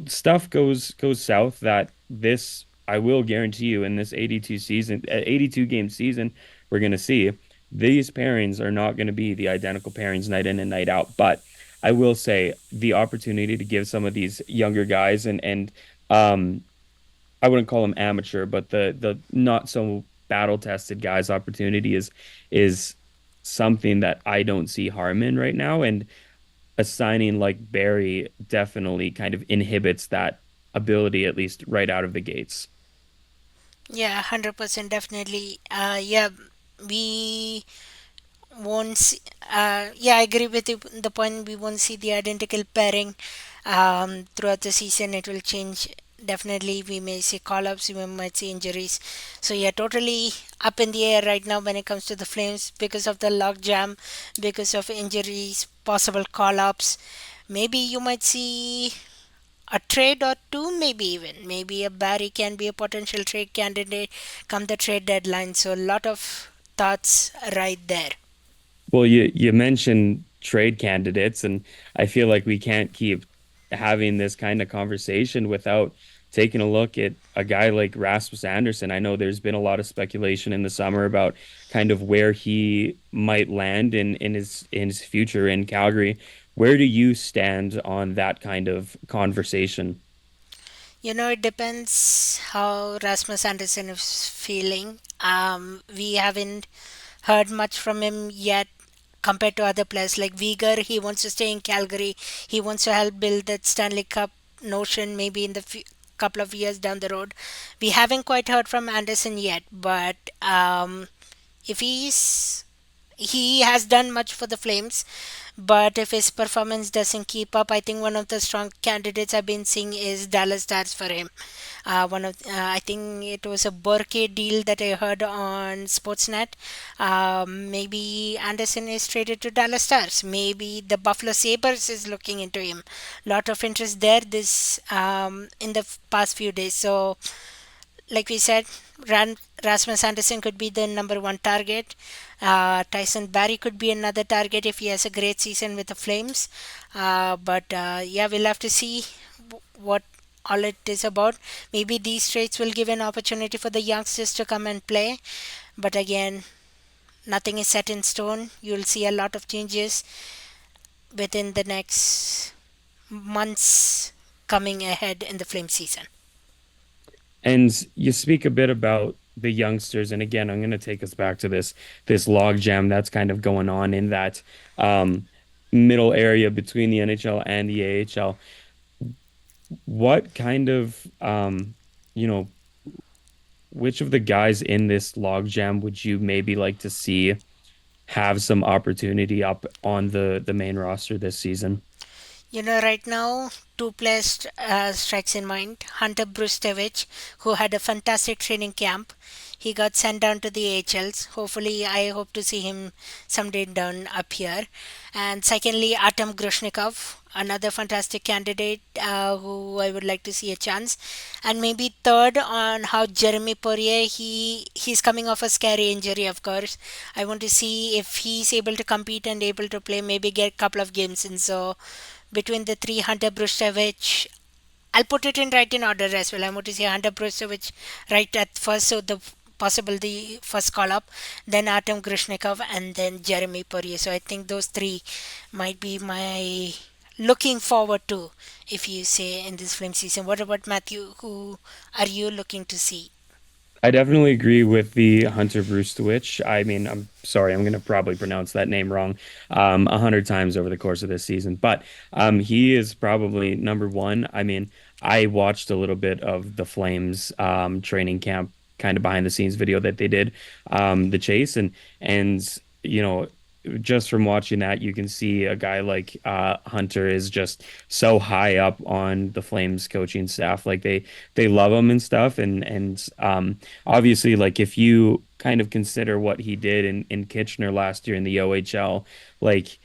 Stuff goes south that this I will guarantee you in this 82 game season we're going to see these pairings are not going to be the identical pairings night in and night out. But I will say the opportunity to give some of these younger guys and um I wouldn't call them amateur, but the not so battle tested guys opportunity is something that I don't see harm in right now. And a signing like Barry definitely kind of inhibits that ability, at least right out of the gates. Yeah, 100% definitely. Yeah, we won't see, yeah, I agree with you, the point we won't see the identical pairing Throughout the season, it will change. Definitely, we may see call ups, we might see injuries. So, yeah, totally up in the air right now when it comes to the Flames because of the log jam, because of injuries, possible call ups. Maybe you might see a trade or two, maybe even. Maybe a Barry can be a potential trade candidate come the trade deadline. So, a lot of thoughts right there. Well, you mentioned trade candidates, and I feel like we can't keep having this kind of conversation without taking a look at a guy like Rasmus Anderson. I know there's been a lot of speculation in the summer about kind of where he might land in his future in Calgary. Where do you stand on that kind of conversation? It depends how Rasmus Anderson is feeling. We haven't heard much from him yet compared to other players like Viger. He wants to stay in Calgary. He wants to help build that Stanley Cup notion maybe in the couple of years down the road. We haven't quite heard from Anderson yet, but if he has done much for the Flames, but if his performance doesn't keep up, I think one of the strong candidates I've been seeing is Dallas Stars for him. I think it was a Burke deal that I heard on Sportsnet. Maybe Anderson is traded to Dallas Stars. Maybe the Buffalo Sabres is looking into him. Lot of interest there this in the past few days. So like we said, Rasmus Anderson could be the number one target. Tyson Barry could be another target if he has a great season with the Flames. But yeah, we'll have to see what all it is about. Maybe these trades will give an opportunity for the youngsters to come and play. But again, nothing is set in stone. You'll see a lot of changes within the next months coming ahead in the Flame season. And you speak a bit about the youngsters, and again, I'm going to take us back to this log jam that's kind of going on in that um, middle area between the NHL and the AHL. What kind of you know, which of the guys in this log jam would you maybe like to see have some opportunity up on the main roster this season? Right now, two players strikes in mind. Hunter Brustevich, who had a fantastic training camp. He got sent down to the AHLs. Hopefully, I hope to see him someday down up here. And secondly, Artem Grushnikov, another fantastic candidate who I would like to see a chance. And maybe third on how Jeremy Poirier, he's coming off a scary injury, of course. I want to see if he's able to compete and able to play, maybe get a couple of games in. So between the three, Hunter Brustevich, I'll put it in right in order as well. I want to see Hunter Brustevich right at first, so the possible the first call up, then Artem Grishnikov, and then Jeremy Poirier. So I think those three might be my looking forward to, if you say, in this film season. What about Matthew? Who are you looking to see? I definitely agree with the Hunter Brustowicz. I mean, I'm sorry, I'm going to probably pronounce that name wrong 100 times over the course of this season, but he is probably number one. I mean, I watched a little bit of the Flames training camp, kind of behind the scenes video that they did, the chase, and you know, just from watching that, you can see a guy like Hunter is just so high up on the Flames coaching staff. Like they love him and stuff. And obviously, like if you kind of consider what he did in Kitchener last year in the OHL, like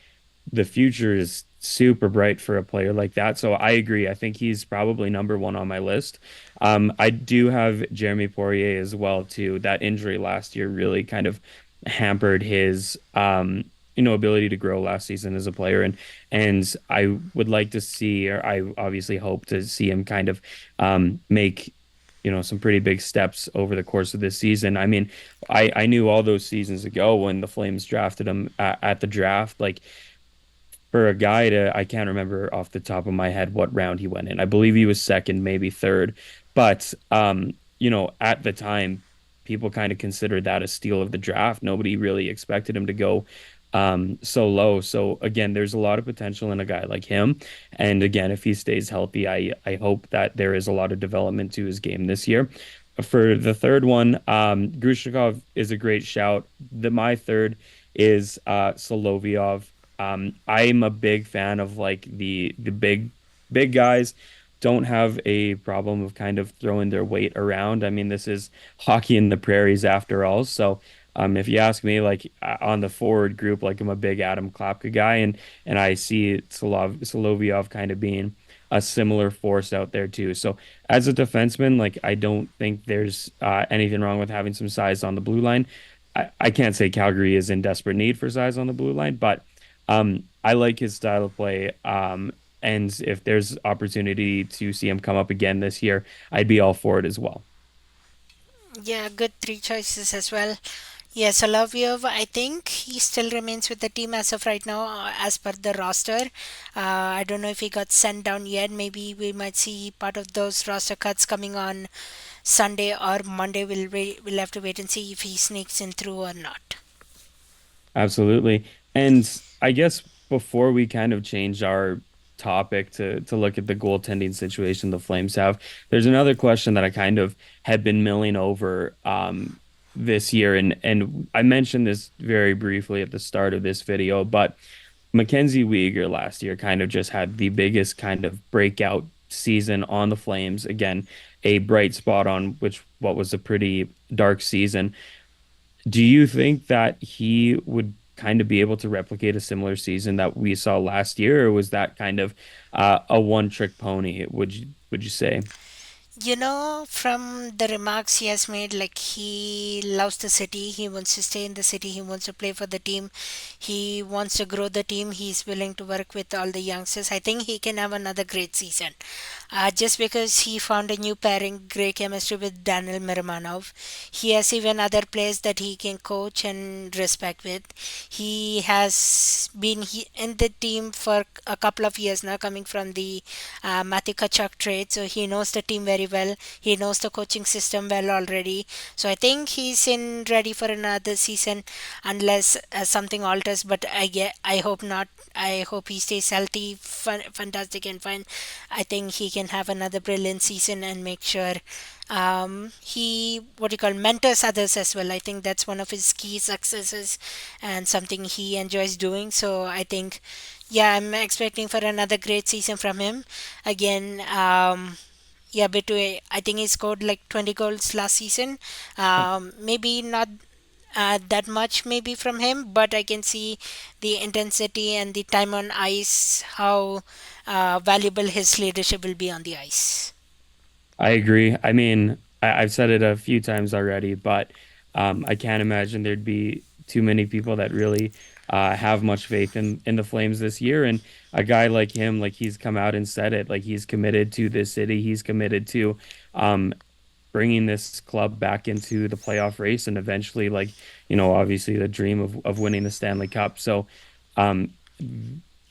the future is super bright for a player like that. So I agree. I think he's probably number one on my list. I do have Jeremy Poirier as well too. That injury last year really kind of hampered his ability to grow last season as a player, and I would like to see, or I obviously hope to see him kind of make some pretty big steps over the course of this season. I mean, I knew all those seasons ago when the Flames drafted him at the draft, like for a guy to, I can't remember off the top of my head what round he went in. I believe he was second, maybe third. But at the time, people kind of considered that a steal of the draft. Nobody really expected him to go so low. So again, there's a lot of potential in a guy like him. And again, if he stays healthy, I hope that there is a lot of development to his game this year. For the third one, Grushnikov is a great shout. My third is Solovyov. I'm a big fan of like the big big guys don't have a problem of kind of throwing their weight around. I mean, this is hockey in the prairies after all. So, if you ask me, like on the forward group, like I'm a big Adam Klapka guy, and I see Solovyov kind of being a similar force out there too. So, as a defenseman, like I don't think there's anything wrong with having some size on the blue line. I can't say Calgary is in desperate need for size on the blue line, but I like his style of play. And if there's opportunity to see him come up again this year, I'd be all for it as well. Yeah, good three choices as well. Yes, Solovyov, I think he still remains with the team as of right now, as per the roster. I don't know if he got sent down yet. Maybe we might see part of those roster cuts coming on Sunday or Monday. We'll have to wait and see if he sneaks in through or not. Absolutely. And I guess before we kind of change our topic to look at the goaltending situation the Flames have, there's another question that I kind of have been milling over this year, and I mentioned this very briefly at the start of this video, but Mackenzie Weegar last year kind of just had the biggest kind of breakout season on the Flames. Again, a bright spot on which what was a pretty dark season. Do you think that he would kind of be able to replicate a similar season that we saw last year, or was that kind of a one-trick pony, would you say? You know, from the remarks he has made, like he loves the city, he wants to stay in the city, he wants to play for the team, he wants to grow the team, he's willing to work with all the youngsters. I think he can have another great season. Just because he found a new pairing, great chemistry with Daniel Miramanov. He has even other players that he can coach and respect with. He has been in the team for a couple of years now, coming from the Matthew Kachuk trade, so he knows the team very well. He knows the coaching system well already. So I think he's in ready for another season, unless something alters. But I hope not. I hope he stays healthy, fantastic, and fine. I think he can have another brilliant season and make sure he what you call mentors others as well. I think that's one of his key successes and something he enjoys doing. So I think, yeah, I'm expecting for another great season from him. Again, yeah, between I think he scored like 20 goals last season. Maybe not that much maybe from him, but I can see the intensity and the time on ice, how valuable his leadership will be on the ice. I agree. I mean, I've said it a few times already, but I can't imagine there'd be too many people that really have much faith in the Flames this year. And a guy like him, like he's come out and said it, like he's committed to this city. He's committed to um, bringing this club back into the playoff race and eventually, like, obviously the dream of winning the Stanley Cup. So, um,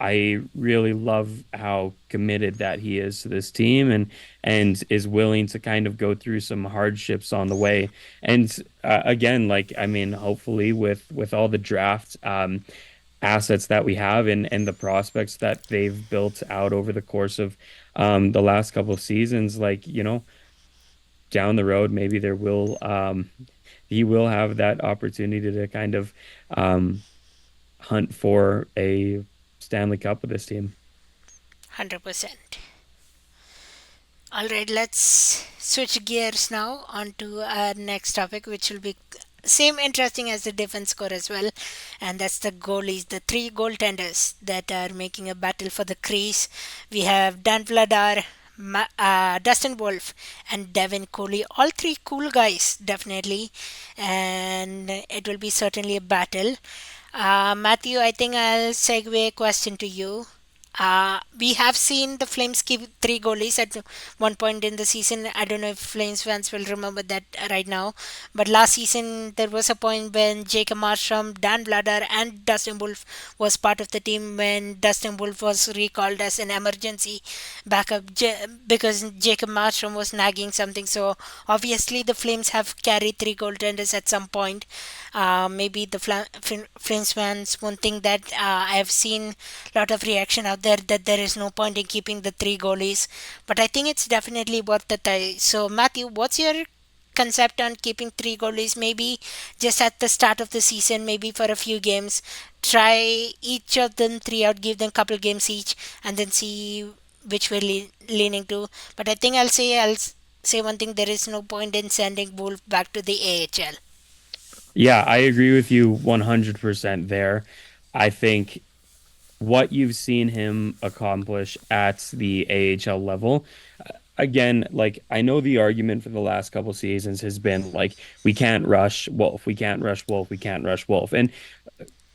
I really love how committed that he is to this team and is willing to kind of go through some hardships on the way. And again, like I mean, hopefully with all the draft assets that we have and the prospects that they've built out over the course of the last couple of seasons, like down the road, maybe there will he will have that opportunity to kind of um, hunt for a Stanley Cup with this team. 100%. All right, let's switch gears now on to our next topic, which will be same interesting as the defense score as well, and that's the goalies, the three goaltenders that are making a battle for the crease. We have Dan Vladar, Dustin Wolf, and Devin Cooley. All three cool guys, definitely, and it will be certainly a battle. Matthew, I think I'll segue a question to you. We have seen the Flames keep three goalies at one point in the season. I don't know if Flames fans will remember that right now, but last season there was a point when Jacob Markstrom, Dan Vladar, and Dustin Wolf was part of the team when Dustin Wolf was recalled as an emergency backup because Jacob Markstrom was nagging something. So obviously the Flames have carried three goaltenders at some point. Maybe the Flames fans won't think that. I have seen a lot of reaction out there that there is no point in keeping the three goalies, but I think it's definitely worth the try. So, Matthew, what's your concept on keeping three goalies? Maybe just at the start of the season, maybe for a few games, try each of them three out, give them a couple games each, and then see which we're leaning to. But I think I'll say one thing: there is no point in sending Wolf back to the AHL. Yeah, I agree with you 100% there. I think what you've seen him accomplish at the AHL level, again, like I know the argument for the last couple seasons has been like we can't rush Wolf, we can't rush Wolf, we can't rush Wolf, and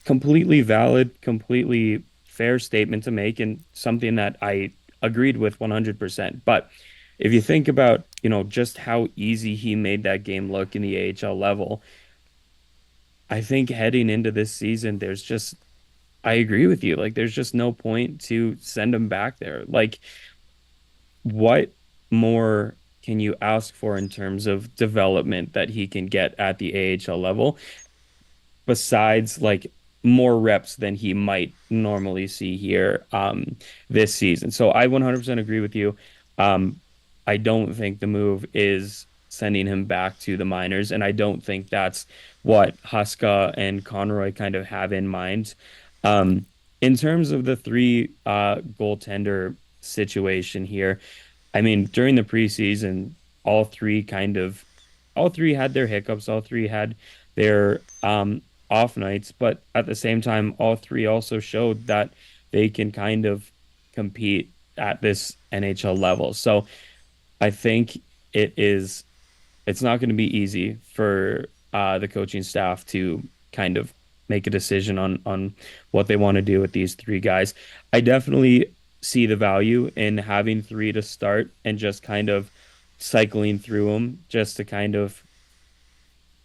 completely valid, completely fair statement to make, and something that I agreed with 100%. But if you think about, just how easy he made that game look in the AHL level, I think heading into this season, I agree with you. Like, there's just no point to send him back there. Like, what more can you ask for in terms of development that he can get at the AHL level besides like more reps than he might normally see here this season? So I 100% agree with you. Um, I don't think the move is sending him back to the minors, and I don't think that's what Huska and Conroy kind of have in mind. Um, in terms of the three goaltender situation here, I mean, during the preseason, all three kind of all three had their hiccups, all three had their off nights, but at the same time, all three also showed that they can kind of compete at this NHL level. So I think it is it's not going to be easy for the coaching staff to kind of make a decision on what they want to do with these three guys. I definitely see the value in having three to start and just kind of cycling through them just to kind of,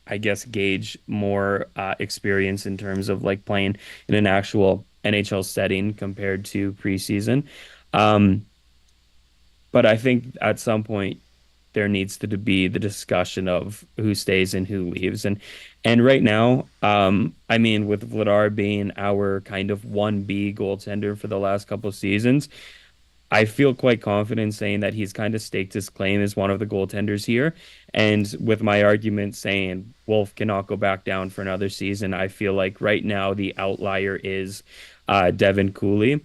I guess, gauge more experience in terms of like playing in an actual NHL setting compared to preseason. Um, but I think at some point there needs to be the discussion of who stays and who leaves. And right now, I mean, with Vladar being our kind of 1B goaltender for the last couple of seasons, I feel quite confident saying that he's kind of staked his claim as one of the goaltenders here. And with my argument saying Wolf cannot go back down for another season, I feel like right now the outlier is Devin Cooley.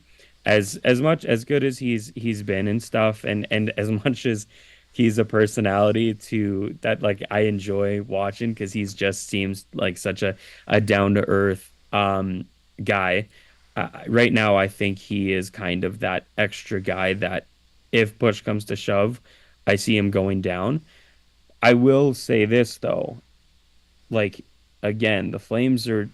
As much as good as he's been and stuff, and as much as he's a personality to that like I enjoy watching because he's just seems like such a down to earth guy. Right now, I think he is kind of that extra guy that if push comes to shove, I see him going down. I will say this though, like again, the Flames are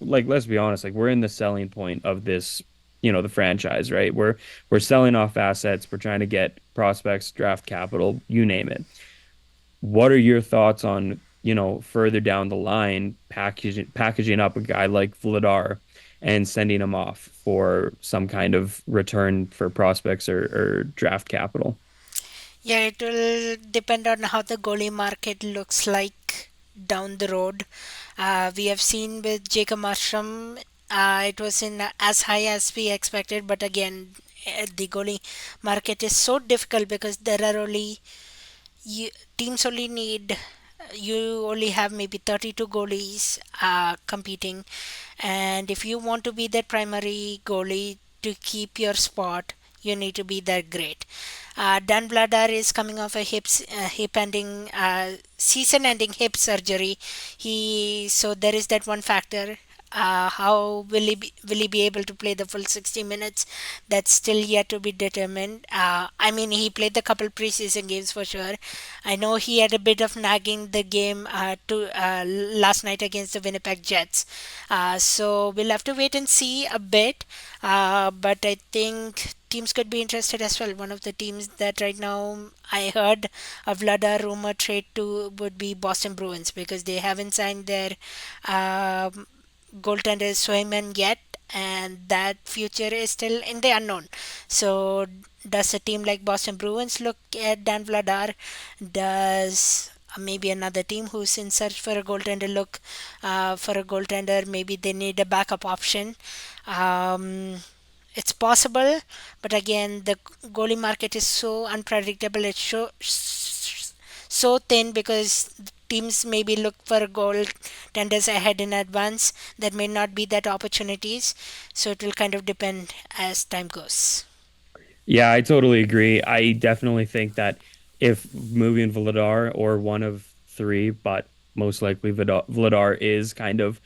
like, let's be honest, like we're in the selling point of this, the franchise, right? We're selling off assets, we're trying to get prospects, draft capital, you name it. What are your thoughts on, further down the line, packaging up a guy like Vladar and sending him off for some kind of return for prospects or draft capital? Yeah, it will depend on how the goalie market looks like down the road. We have seen with Jacob Markstrom, it was in as high as we expected, but again, the goalie market is so difficult because there are only you, teams only need you only have maybe 32 goalies competing, and if you want to be that primary goalie to keep your spot, you need to be that great. Dan Vladar is coming off a hip ending season-ending hip surgery. So there is that one factor. How will he be able to play the full 60 minutes? That's still yet to be determined. I mean, he played the couple preseason games for sure. I know he had a bit of nagging the game to last night against the Winnipeg Jets. So we'll have to wait and see a bit. But I think teams could be interested as well. One of the teams that right now I heard a Vladar rumor trade to would be Boston Bruins because they haven't signed their goaltender Swayman yet, and that future is still in the unknown. So, does a team like Boston Bruins look at Dan Vladar? Does maybe another team who's in search for a goaltender look for a goaltender? Maybe they need a backup option. Um, it's possible, but again, the goalie market is so unpredictable. It's so thin because teams maybe look for goaltenders ahead in advance. There may not be that opportunities, so it will kind of depend as time goes. Yeah, I totally agree. I definitely think that if moving Vladar or one of three, but most likely Vladar is kind of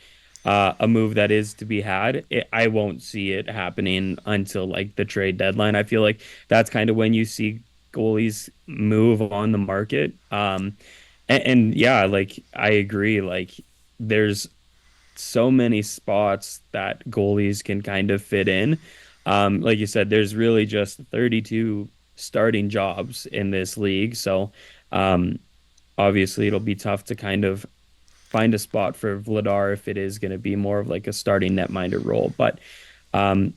a move that is to be had, I won't see it happening until like the trade deadline. I feel like that's kind of when you see goalies move on the market. And yeah, like I agree. Like there's so many spots that goalies can kind of fit in. Like you said, there's really just 32 starting jobs in this league. So um, obviously it'll be tough to kind of find a spot for Vladar if it is going to be more of like a starting netminder role. But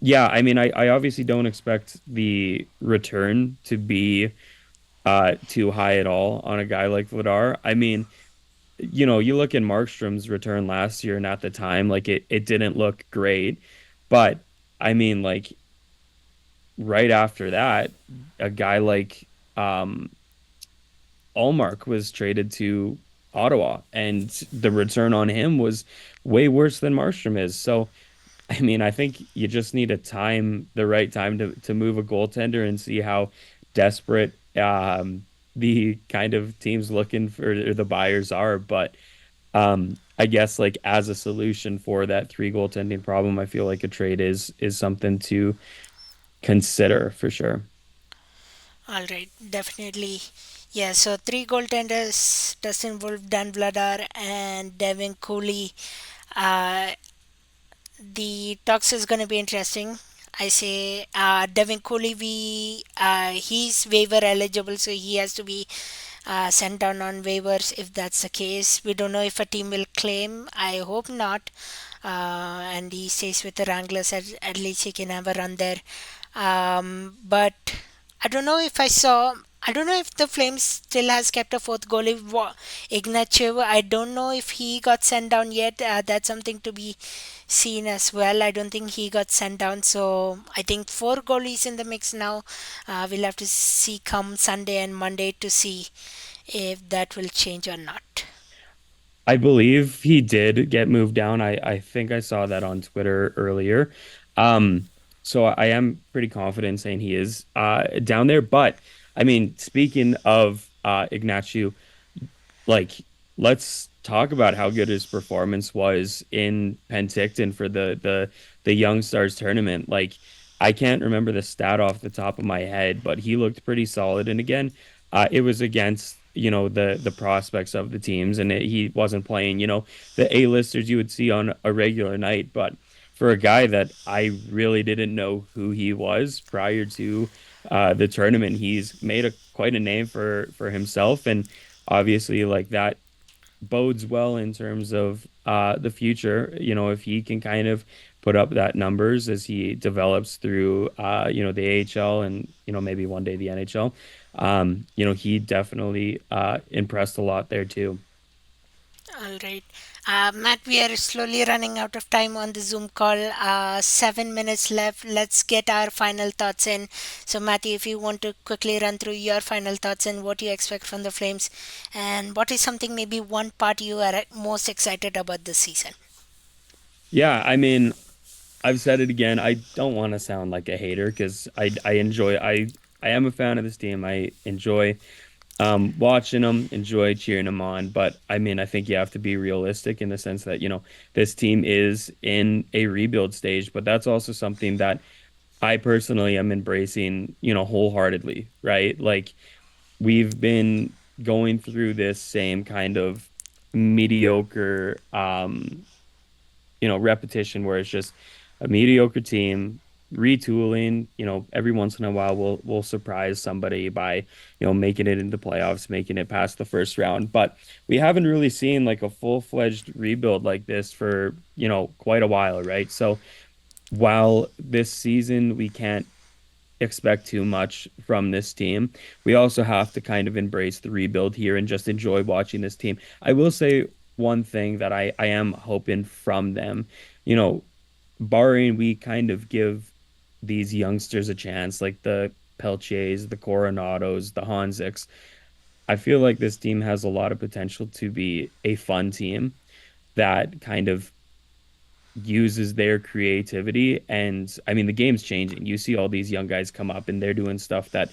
yeah, I mean, I obviously don't expect the return to be too high at all on a guy like Vladar. I mean, you look at Markstrom's return last year, and at the time, like it didn't look great. But I mean, like right after that, a guy like Allmark was traded to Ottawa, and the return on him was way worse than Markstrom is. So, I mean, I think you just need to time the right time to move a goaltender and see how desperate the kind of teams looking for or the buyers are. But I guess like as a solution for that three goaltending problem, I feel like a trade is something to consider for sure. All right, definitely. Yeah, so three goaltenders: Dustin Wolf, Dan Vladar, and Devin Cooley. Uh, the talks is going to be interesting. I say Devin Cooley, he's waiver eligible, so he has to be sent down on waivers if that's the case. We don't know if a team will claim. I hope not. And he stays with the Wranglers. At least he can have a run there. But I don't know if I saw. I don't know if the Flames still has kept a fourth goalie, Ignachev. I don't know if he got sent down yet. That's something to be seen as well. I don't think he got sent down. So I think four goalies in the mix now. We'll have to see come Sunday and Monday to see if that will change or not. I believe he did get moved down. I think I saw that on Twitter earlier. Um, so I am pretty confident saying he is down there. But I mean, speaking of Ignacio, like let's talk about how good his performance was in Penticton for the Young Stars tournament. Like I can't remember the stat off the top of my head, but he looked pretty solid. And again, it was against the prospects of the teams, and he wasn't playing the A-listers you would see on a regular night. But for a guy that I really didn't know who he was prior to the tournament, he's made a quite a name for himself, and obviously like that bodes well in terms of the future. If he can kind of put up that numbers as he develops through the AHL and maybe one day the NHL. He definitely impressed a lot there too. All right. Matt, we are slowly running out of time on the Zoom call. 7 minutes left. Let's get our final thoughts in. So, Matthew, if you want to quickly run through your final thoughts and what you expect from the Flames, and what is something, maybe one part you are most excited about this season. Yeah, I mean, I've said it again. I don't want to sound like a hater because I enjoy I am a fan of this team. I enjoy watching them, enjoy cheering them on. But I mean, I think you have to be realistic in the sense that, this team is in a rebuild stage, but that's also something that I personally am embracing, wholeheartedly, right? Like we've been going through this same kind of mediocre, repetition where it's just a mediocre team retooling. Every once in a while we'll surprise somebody by, making it into playoffs, making it past the first round. But we haven't really seen like a full-fledged rebuild like this for, quite a while, right? So while this season we can't expect too much from this team, we also have to kind of embrace the rebuild here and just enjoy watching this team. I will say one thing that I am hoping from them, you know, barring we kind of give these youngsters a chance, like the Peltiers, the Coronados, the Hansiks. I feel like this team has a lot of potential to be a fun team that kind of uses their creativity. And I mean, the game's changing. You see all these young guys come up and they're doing stuff that,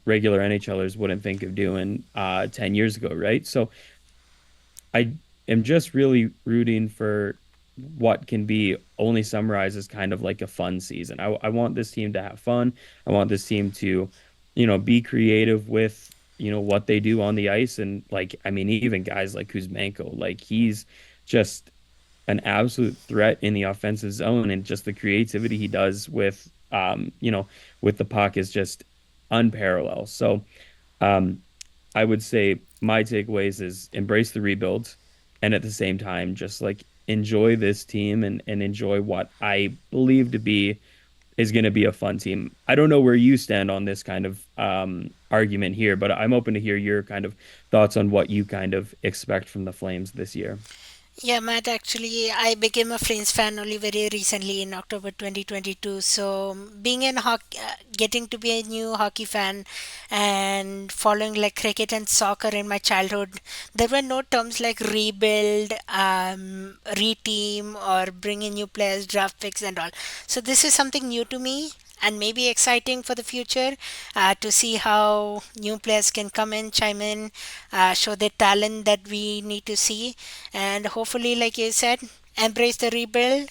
regular NHLers wouldn't think of doing 10 years ago, right? So I am just really rooting for what can be only summarized as kind of like a fun season. I want this team to have fun. I want this team to, be creative with, what they do on the ice. And like, I mean, even guys like Kuzmenko, like he's just an absolute threat in the offensive zone, and just the creativity he does with the puck is just unparalleled. So, um, I would say my takeaways is embrace the rebuild, and at the same time just like enjoy this team, and enjoy what I believe to be is going to be a fun team. I don't know where you stand on this kind of argument here, but I'm open to hear your kind of thoughts on what you kind of expect from the Flames this year. Yeah, Matt, actually, I became a Flames fan only very recently in October 2022. So, being in hockey, getting to be a new hockey fan and following like cricket and soccer in my childhood, there were no terms like rebuild, reteam, or bring in new players, draft picks, and all. So, this is something new to me and maybe exciting for the future to see how new players can come in, chime in, show their talent that we need to see, and hopefully, like you said, embrace the rebuild.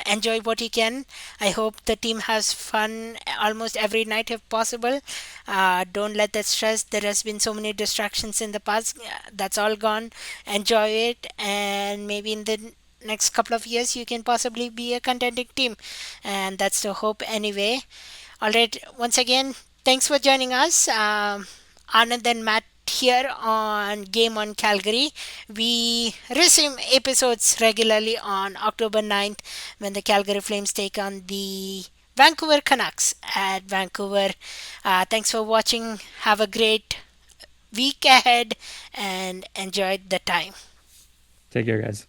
Enjoy what you can. I hope the team has fun almost every night if possible. Don't let that stress. There has been so many distractions in the past. That's all gone. Enjoy it, and maybe in the next couple of years you can possibly be a contending team, and that's the hope anyway. All right, once again, thanks for joining us. Anand and Matt here on Game on Calgary. We resume episodes regularly on October 9th when the Calgary Flames take on the Vancouver Canucks at Vancouver. Thanks for watching. Have a great week ahead and enjoy the time. Take care, guys.